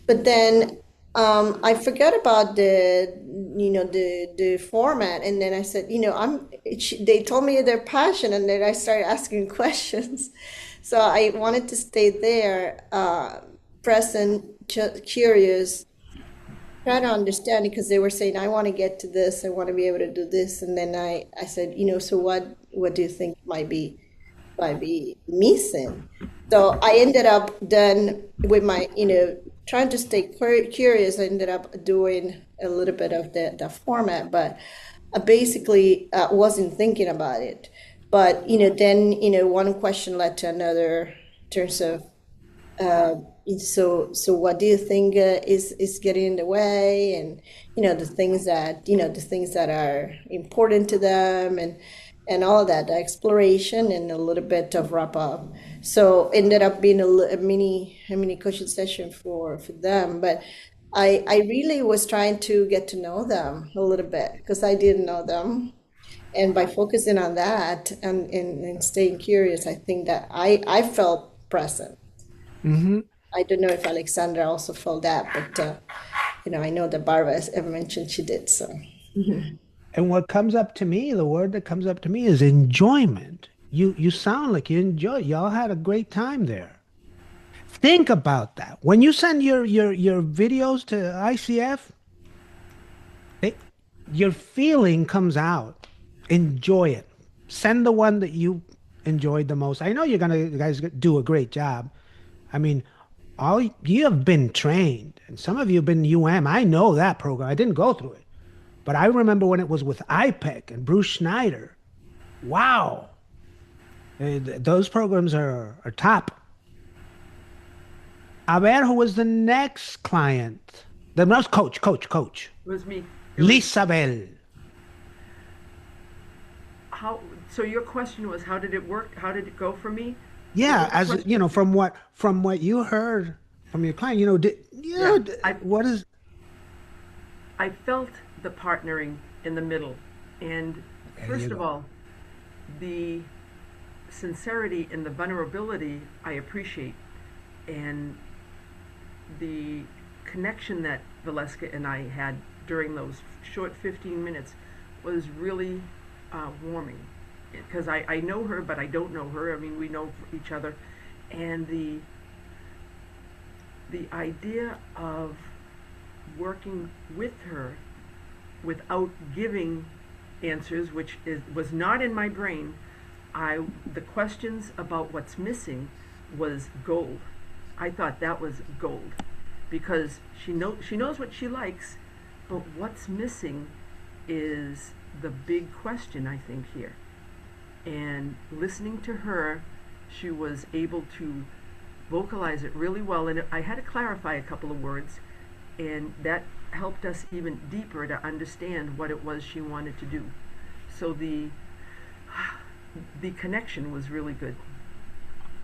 But then I forgot about the format, and then I said, they told me their passion, and then I started asking questions. So I wanted to stay there, present, curious, try to understand it, because they were saying, I want to get to this, I want to be able to do this, and then I said, so what do you think might be missing? So I ended up then with my, trying to stay curious. I ended up doing a little bit of the format, but I basically wasn't thinking about it. But, then, one question led to another in terms of, so what do you think is getting in the way, and the things that are important to them, and all of that, the exploration, and a little bit of wrap up. So ended up being a mini coaching session for them. But I really was trying to get to know them a little bit, because I didn't know them. And by focusing on that and staying curious, I think that I felt present. Mm-hmm. I don't know if Alexandra also felt that, but I know that Barbara ever mentioned she did. So. And what comes up to me, the word that comes up to me is enjoyment. You sound like you enjoy. Y'all had a great time there. Think about that. When you send your videos to ICF, your feeling comes out. Enjoy it. Send the one that you enjoyed the most. I know you guys do a great job. I mean, all you have been trained, and some of you have been UM. I know that program. I didn't go through it, but I remember when it was with IPEC and Bruce Schneider. Wow, those programs are top. A ver, who was the next client? The most coach. It was me. Lisabel. So your question was, how did it work? How did it go for me? Yeah, as from what you heard from your client, what is? I felt the partnering in the middle, and first of all, the sincerity and the vulnerability I appreciate, and the connection that Valeska and I had during those short 15 minutes was really warming, because I know her, but I don't know her. I mean, we know each other, and the idea of working with her without giving answers, which was not in my brain. The questions about what's missing was gold. I thought that was gold, because she knows what she likes, but what's missing is the big question, I think, here. And listening to her, she was able to vocalize it really well, and I had to clarify a couple of words, and that helped us even deeper to understand what it was she wanted to do. So the connection was really good.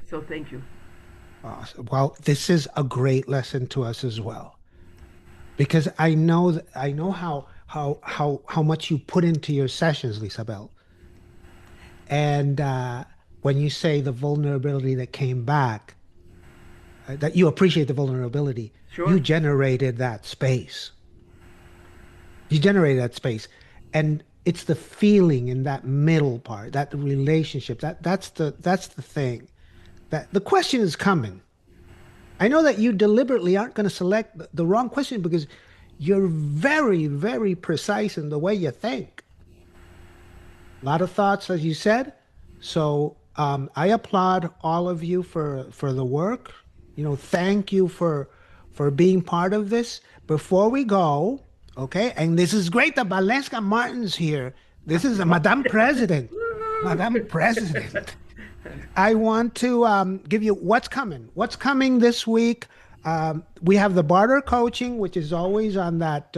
So thank you. Awesome. Well, this is a great lesson to us as well, because I know how much you put into your sessions, Lisabel. And when you say the vulnerability that came back, that you appreciate the vulnerability, Sure. you generated that space. You generated that space, and it's the feeling in that middle part, that relationship. That's the thing. That the question is coming. I know that you deliberately aren't going to select the wrong question, because you're very, very precise in the way you think. A lot of thoughts, as you said. So I applaud all of you for the work. Thank you for being part of this. Before we go, okay, and this is great that Valeska Martin's here. This is a Madame President. Madame President. I want to give you what's coming. What's coming this week? We have the Barter Coaching, which is always on that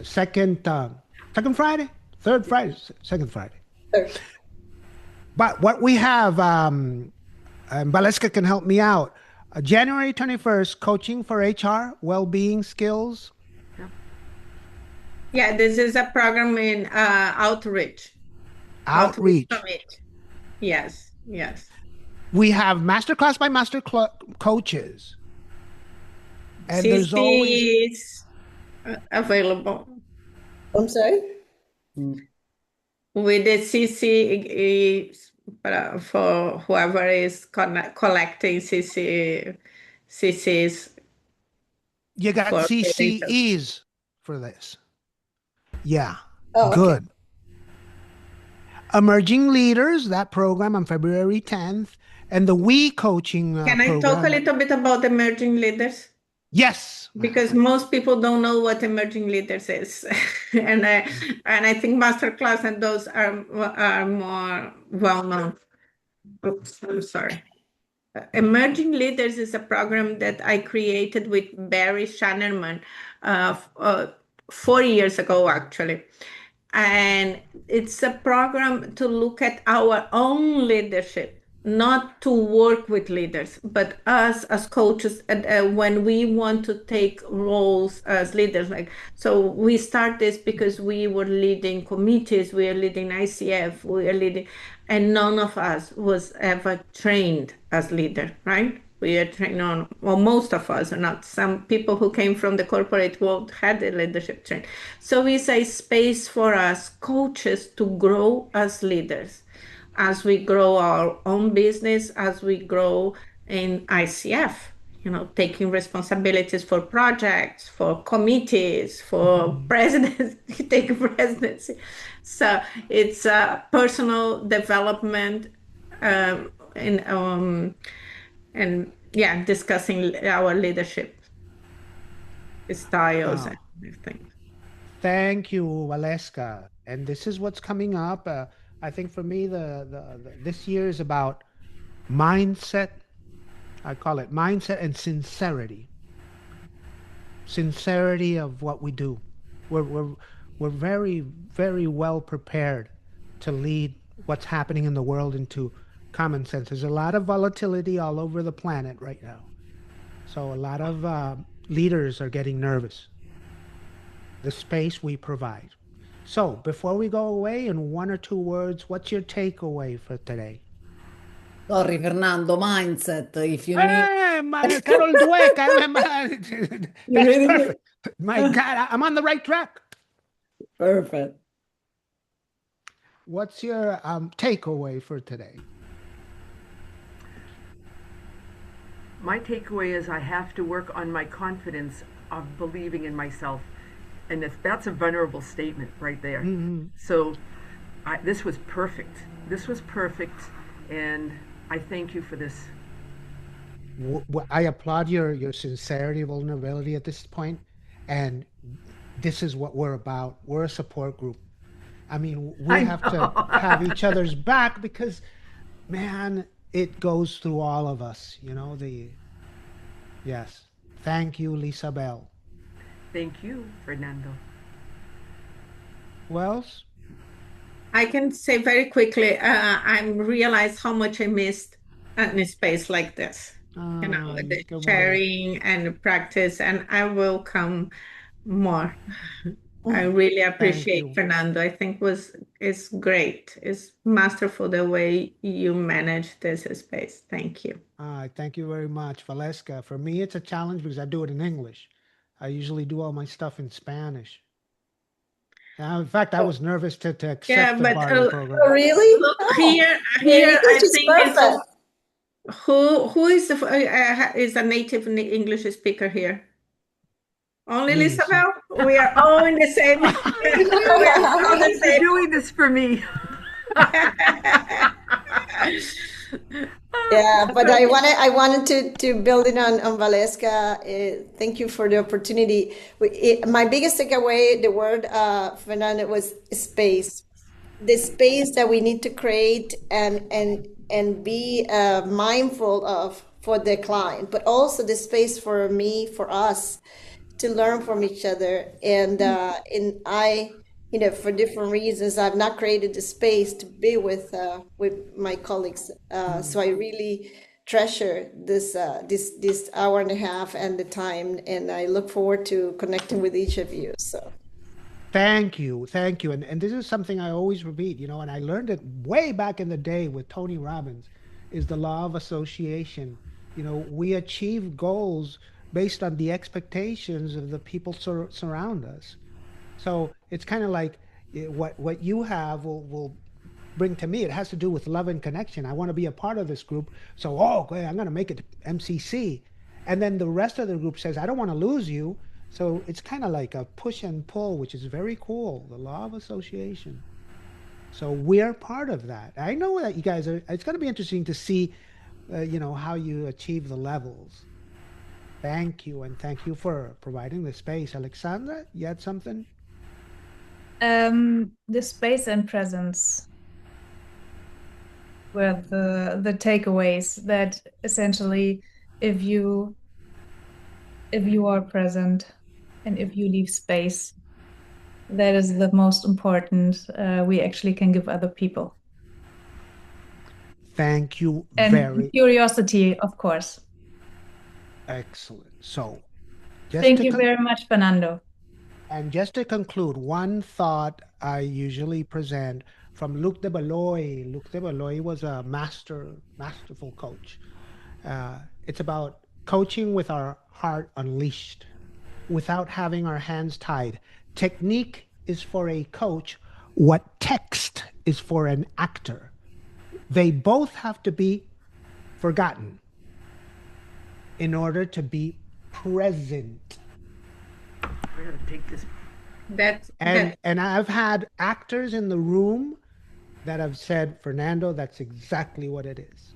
second Friday, third Friday, second Friday. But what we have, and Valeska can help me out, January 21st, Coaching for HR, Well-Being Skills. Yeah, this is a program in outreach. Outreach. Summit. Yes, yes. We have Masterclass by Master Coaches. And there's always is available. I'm sorry? With the CC for whoever is collecting CCs. You got for CCEs for this. Yeah, Oh, okay. good. Emerging Leaders, that program on February 10th, and the We Coaching Can I talk a little bit about emerging leaders? Yes. Because most people don't know what emerging leaders is, and I think masterclass and those are more well known. Oops, I'm sorry. Emerging Leaders is a program that I created with Barry Shannerman 4 years ago, actually. And it's a program to look at our own leadership, not to work with leaders, but us as coaches, when we want to take roles as leaders. So we start this because we were leading committees, we are leading ICF, we are leading, and none of us was ever trained as leader, right? We are trained on, well, most of us are not. Some people who came from the corporate world had the leadership training. So it's a space for us coaches to grow as leaders, as we grow our own business, as we grow in ICF, taking responsibilities for projects, for committees, for presidency, taking presidency. So it's personal development and discussing our leadership styles and everything. Thank you, Valeska. And this is what's coming up. I think for me, this year is about mindset. I call it mindset and sincerity. Sincerity of what we do. We're very, very well prepared to lead what's happening in the world into common sense. There's a lot of volatility all over the planet right now. So a lot of leaders are getting nervous. The space we provide. So before we go away, in 1 or 2 words, what's your takeaway for today? Sorry, Fernando, mindset. If you need. Carol Dweck. That's perfect. My God, I'm on the right track. Perfect. What's your takeaway for today? My takeaway is I have to work on my confidence of believing in myself. And that's a vulnerable statement right there. Mm-hmm. So this was perfect. This was perfect. And I thank you for this. I applaud your sincerity, vulnerability at this point. And this is what we're about. We're a support group. I mean, we have to have each other's back because, man, it goes through all of us. Yes. Thank you, Lisa Bell. Thank you, Fernando. Who else? I can say very quickly, I realized how much I missed in a space like this. The sharing and the practice, and I will come more. I really appreciate Fernando. I think it's great. It's masterful the way you manage this space. Thank you. Thank you very much, Valeska. For me, it's a challenge because I do it in English. I usually do all my stuff in Spanish. In fact, I was nervous to accept the Barter program. Oh, really? Here, I think it's who is a native English speaker here? Only Lisabel? We are all in the same. We are all the You're same. doing this for me. Yeah, but I wanted to build in on Valeska. Thank you for the opportunity. My biggest takeaway, the word Fernando, was space. The space that we need to create and be mindful of for the client, but also the space for me, for us to learn from each other. And I, for different reasons, I've not created the space to be with my colleagues. So I really treasure this hour and a half and the time, and I look forward to connecting with each of you. So Thank you. Thank you. And this is something I always repeat, and I learned it way back in the day with Tony Robbins, is the law of association. We achieve goals based on the expectations of the people surround us. So it's kind of like what you have will bring to me. It has to do with love and connection. I want to be a part of this group. So, okay, I'm going to make it to MCC. And then the rest of the group says, I don't want to lose you. So it's kind of like a push and pull, which is very cool. The law of association. So we're part of that. I know that you guys are, it's going to be interesting to see, how you achieve the levels. Thank you. And thank you for providing the space. Alexandra, you had something? The space and presence were the takeaways that essentially if you are present and if you leave space, that is the most important we actually can give other people. Thank you And very curiosity, of course. excellent. So Thank you very much, Fernando. And just to conclude, one thought I usually present from Luc de Beloy. Luc de Beloy was a masterful coach. It's about coaching with our heart unleashed, without having our hands tied. Technique is for a coach what text is for an actor. They both have to be forgotten in order to be present. I gotta take this. And I've had actors in the room that have said, Fernando, that's exactly what it is.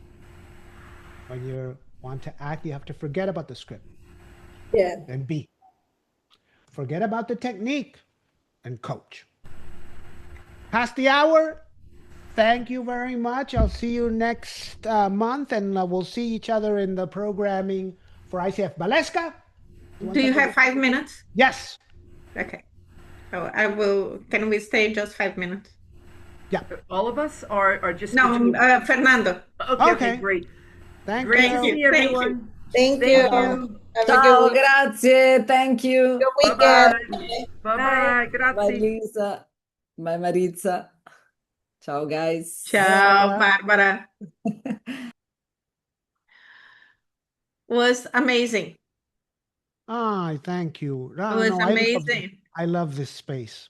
When you want to act, you have to forget about the script. yeah. And be. Forget about the technique and coach. Past the hour. Thank you very much. I'll see you next month, and we'll see each other in the programming for ICF. Valeska? Do you have 5 minutes? Yes. Okay. Oh, I will. Can we stay just 5 minutes? Yeah. All of us or just No, Fernando. Okay, great. Thank Great you. to see everyone. Thank you. Have a Ciao, good week. grazie, thank you. Good Bye-bye. weekend. Bye-bye. Bye, Grazie. Lisa. Bye, Maritza. Ciao, guys. Ciao, Barbara. Was amazing. Ah, thank you. It was amazing. I love this space.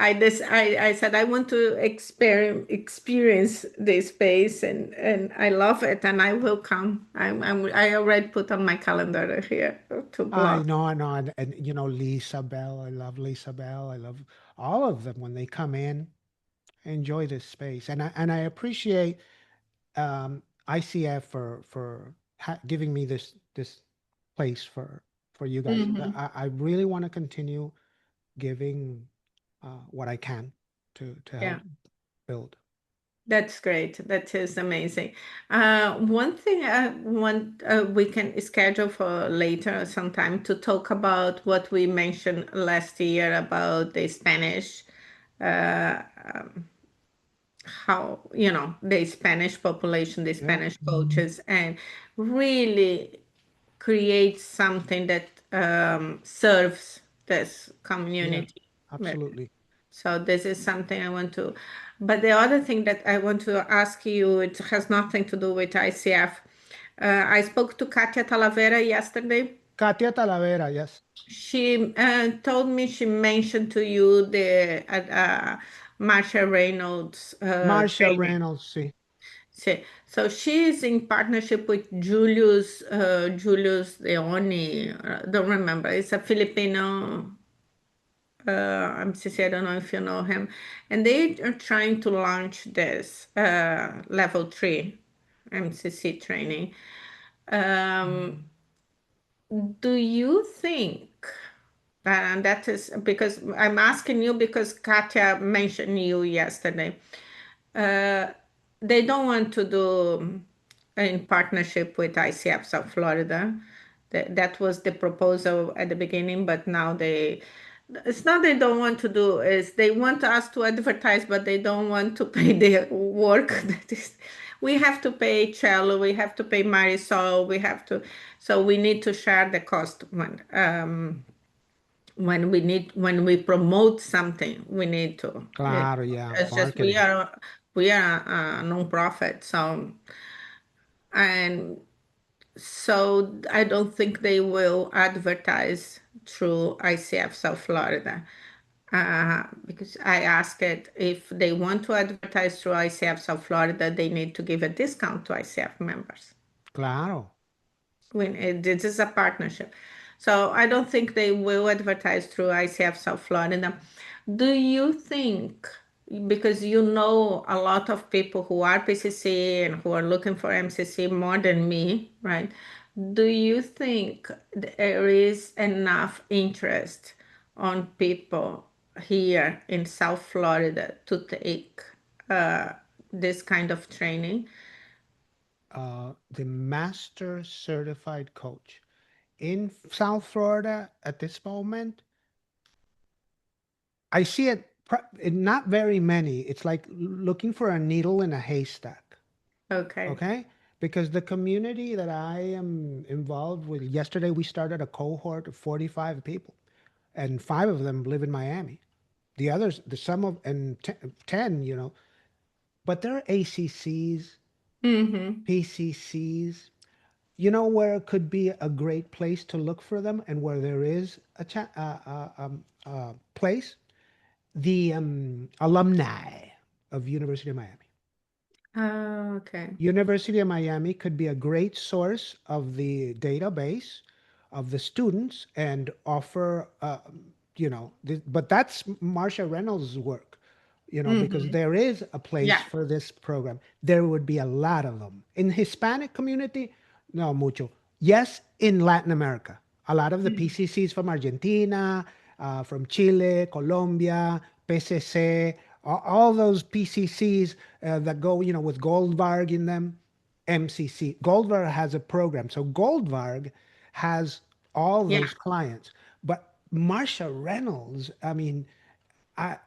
I said I want to experience this space, and I love it, and I will come. I already put on my calendar here to block. I know, and Lisa Bell. I love Lisa Bell. I love all of them when they come in. I enjoy this space, and I appreciate ICF for giving me this place for you guys. I really want to continue giving what I can to help build. That's great. That is amazing. One thing I want we can schedule for later sometime to talk about what we mentioned last year about the Spanish, how, the Spanish population, the Spanish coaches, and really create something that serves this community. Absolutely. So this is something I want to, but the other thing that I want to ask you, it has nothing to do with ICF. I spoke to Katia Talavera yesterday. Katia Talavera, yes. She told me she mentioned to you the Marsha Reynolds. Marsha Reynolds, see. So she is in partnership with Julius Leone. Don't remember. It's a Filipino MCC. I don't know if you know him. And they are trying to launch this level 3 MCC training. Do you think, and that is because I'm asking you because Katya mentioned you yesterday. Uh, they don't want to do in partnership with ICF South Florida. That was the proposal at the beginning, but now it's not they don't want to do, is they want us to advertise, but they don't want to pay the work that is. We have to pay Cello, we have to pay Marisol, so we need to share the cost when we promote something, we need to. Claro, yeah, It's just marketing. we are a non-profit, and so I don't think they will advertise through ICF South Florida. Because I asked it if they want to advertise through ICF South Florida, they need to give a discount to ICF members. Claro. This is a partnership. So I don't think they will advertise through ICF South Florida. Do you think, because you know a lot of people who are PCC and who are looking for MCC more than me, right? Do you think there is enough interest on people here in South Florida to take this kind of training? The master certified coach in South Florida at this moment, I see it not very many. It's like looking for a needle in a haystack. Okay. Okay? Because the community that I am involved with, yesterday we started a cohort of 45 people, and 5 of them live in Miami. The others, the some of, and 10, but they're ACCs, Mm-hmm. PCCs. You know where it could be a great place to look for them, and where there is a place? The alumni of University of Miami. Okay. University of Miami could be a great source of the database of the students and offer, but that's Marsha Reynolds' work, because Mm-hmm. there is a place Yeah. for this program. There would be a lot of them. In Hispanic community, no mucho. Yes, in Latin America, a lot of the PCCs from Argentina, from Chile, Colombia, PCC, all those PCCs that go, with Goldvarg in them, MCC. Goldvarg has a program. So Goldvarg has all Yeah. those clients. But Marsha Reynolds, I mean, I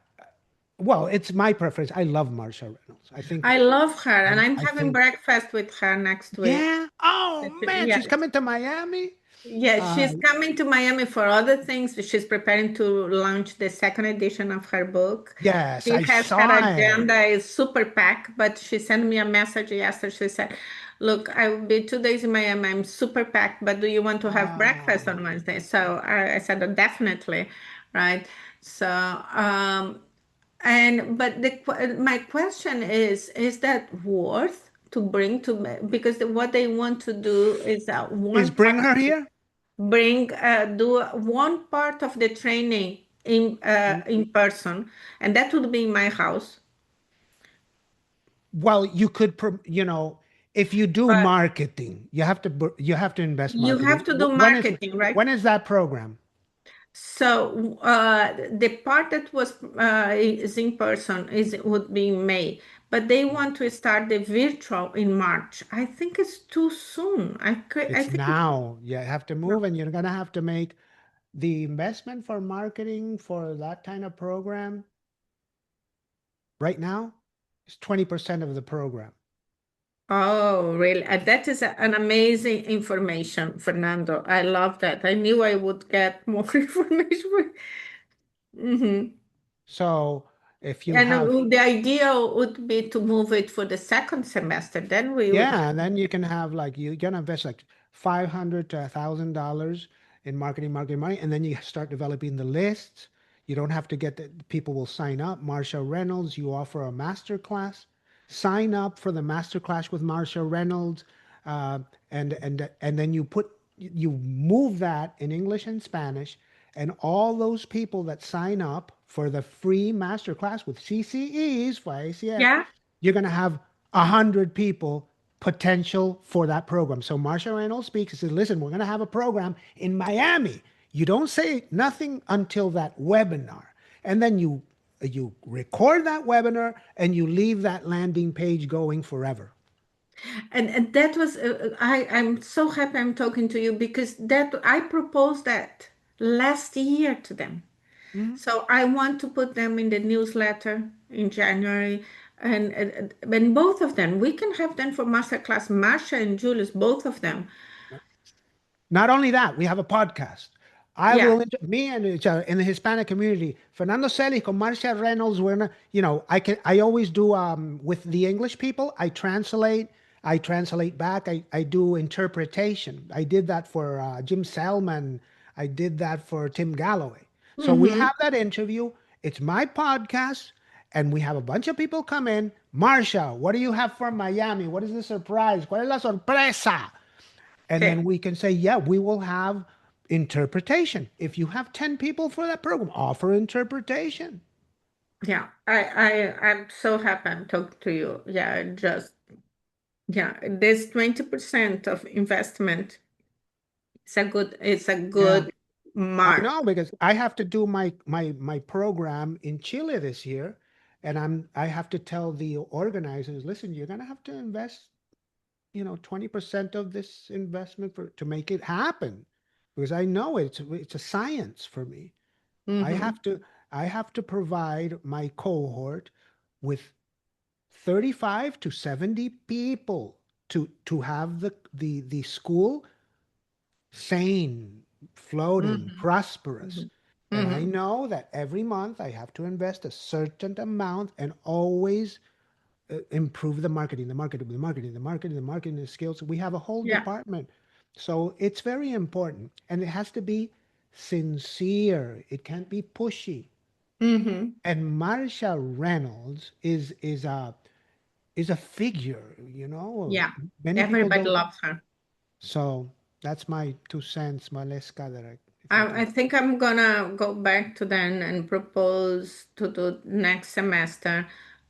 well, it's my preference. I love Marsha Reynolds. I love her, and I'm I having think, breakfast with her next week. yeah. Oh man, Yeah, she's coming to Miami. yeah, Uh, she's coming to Miami for other things. She's preparing to launch the second edition of her book. yes, She I has her saw it. agenda is super packed, but she sent me a message yesterday. She said, "Look, I will be 2 days in Miami. I'm super packed, but do you want to have breakfast Oh, on Wednesday?" So I said, definitely, right? So, but my question is that worth to bring to me? Because what they want to do is is one bring part her here? do one part of the training in person, and that would be in my house. Well, you could, if you do But marketing, you have to invest you have marketing. to do marketing, right? When is that program? So the part that was is in person would be in May, but they want to start the virtual in March. I think it's too soon. I It's think it's now. You have to move, and you're gonna have to make the investment for marketing for that kind of program right now is 20% of the program. Oh, really? That is an amazing information, Fernando. I love that. I knew I would get more information. Hmm. So if you And have, the idea would be to move it for the second semester. Then we would yeah, have. and then you can have like you're gonna invest like $500 to $1,000 in marketing money, and then you start developing the lists. You don't have to get the people will sign up. Marsha Reynolds, you offer a master class. sign up for the masterclass with Marsha Reynolds, and then you move that in English and Spanish, and all those people that sign up for the free masterclass with CCEs for ICF, Yeah. you're going to have 100 people potential for that program. So Marsha Reynolds speaks and says, listen, we're going to have a program in Miami. You don't say nothing until that webinar. And then you record that webinar and you leave that landing page going forever. And that was I'm so happy I'm talking to you, because that I proposed that last year to them. So I want to put them in the newsletter in January, and both of them we can have them for masterclass. Marsha and Julius, both of them. Not only that, we have a podcast. I Yeah. will, me and in the Hispanic community, Fernando Celis con Marcia Reynolds, I always do, with the English people, I translate back, I do interpretation. I did that for Jim Selman. I did that for Tim Galloway. So we Mm-hmm. have that interview. It's my podcast, and we have a bunch of people come in. Marcia, what do you have for Miami? What is the surprise? ¿Cuál es la sorpresa? And then Okay. we can say, yeah, we will have interpretation. If you have 10 people for that program, offer interpretation. Yeah. I'm so happy I'm talking to you. Yeah. This 20% of investment. It's a Yeah. good I mark. know, because I have to do my program in Chile this year, and I have to tell the organizers, listen, you're gonna have to invest, 20% of this investment to make it happen, because I know it's a science for me. I Mm-hmm. have to I have to provide my cohort with 35 to 70 people to have the school sane, floating, Mm-hmm. prosperous. And I Mm-hmm. know that every month I have to invest a certain amount and always improve the marketing, the skills. We have a whole Yeah. department. So it's very important, and it has to be sincere. It can't be pushy. Mm-hmm. And Marsha Reynolds is a figure, Yeah. Many people Everybody don't. loves her. So that's my 2 cents, Maleska, that if I I can. think I'm gonna go back to them and propose to do next semester,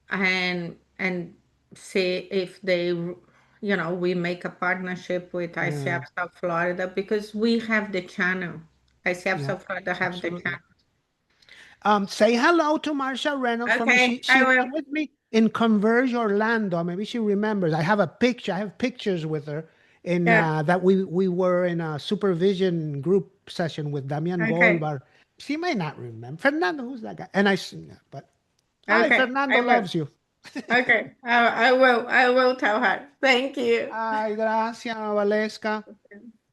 and see if we make a partnership with Yeah, ICF South Florida, because we have the channel. ICF yeah, South Florida have the absolutely. channel. Say hello to Marsha Reynolds for me. Okay, She I was will. with me in Converge, Orlando. Maybe she remembers. I have a picture. I have pictures with her in Yeah. that we were in a supervision group session with Damian Okay. Golbar. She may not remember. Fernando, who's that guy? And yeah, but hi, Okay. Fernando I will. loves you. Okay. I will. I will tell her. Thank you. Ay, gracias, Valeska.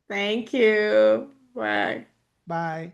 Thank you. Bye. Bye.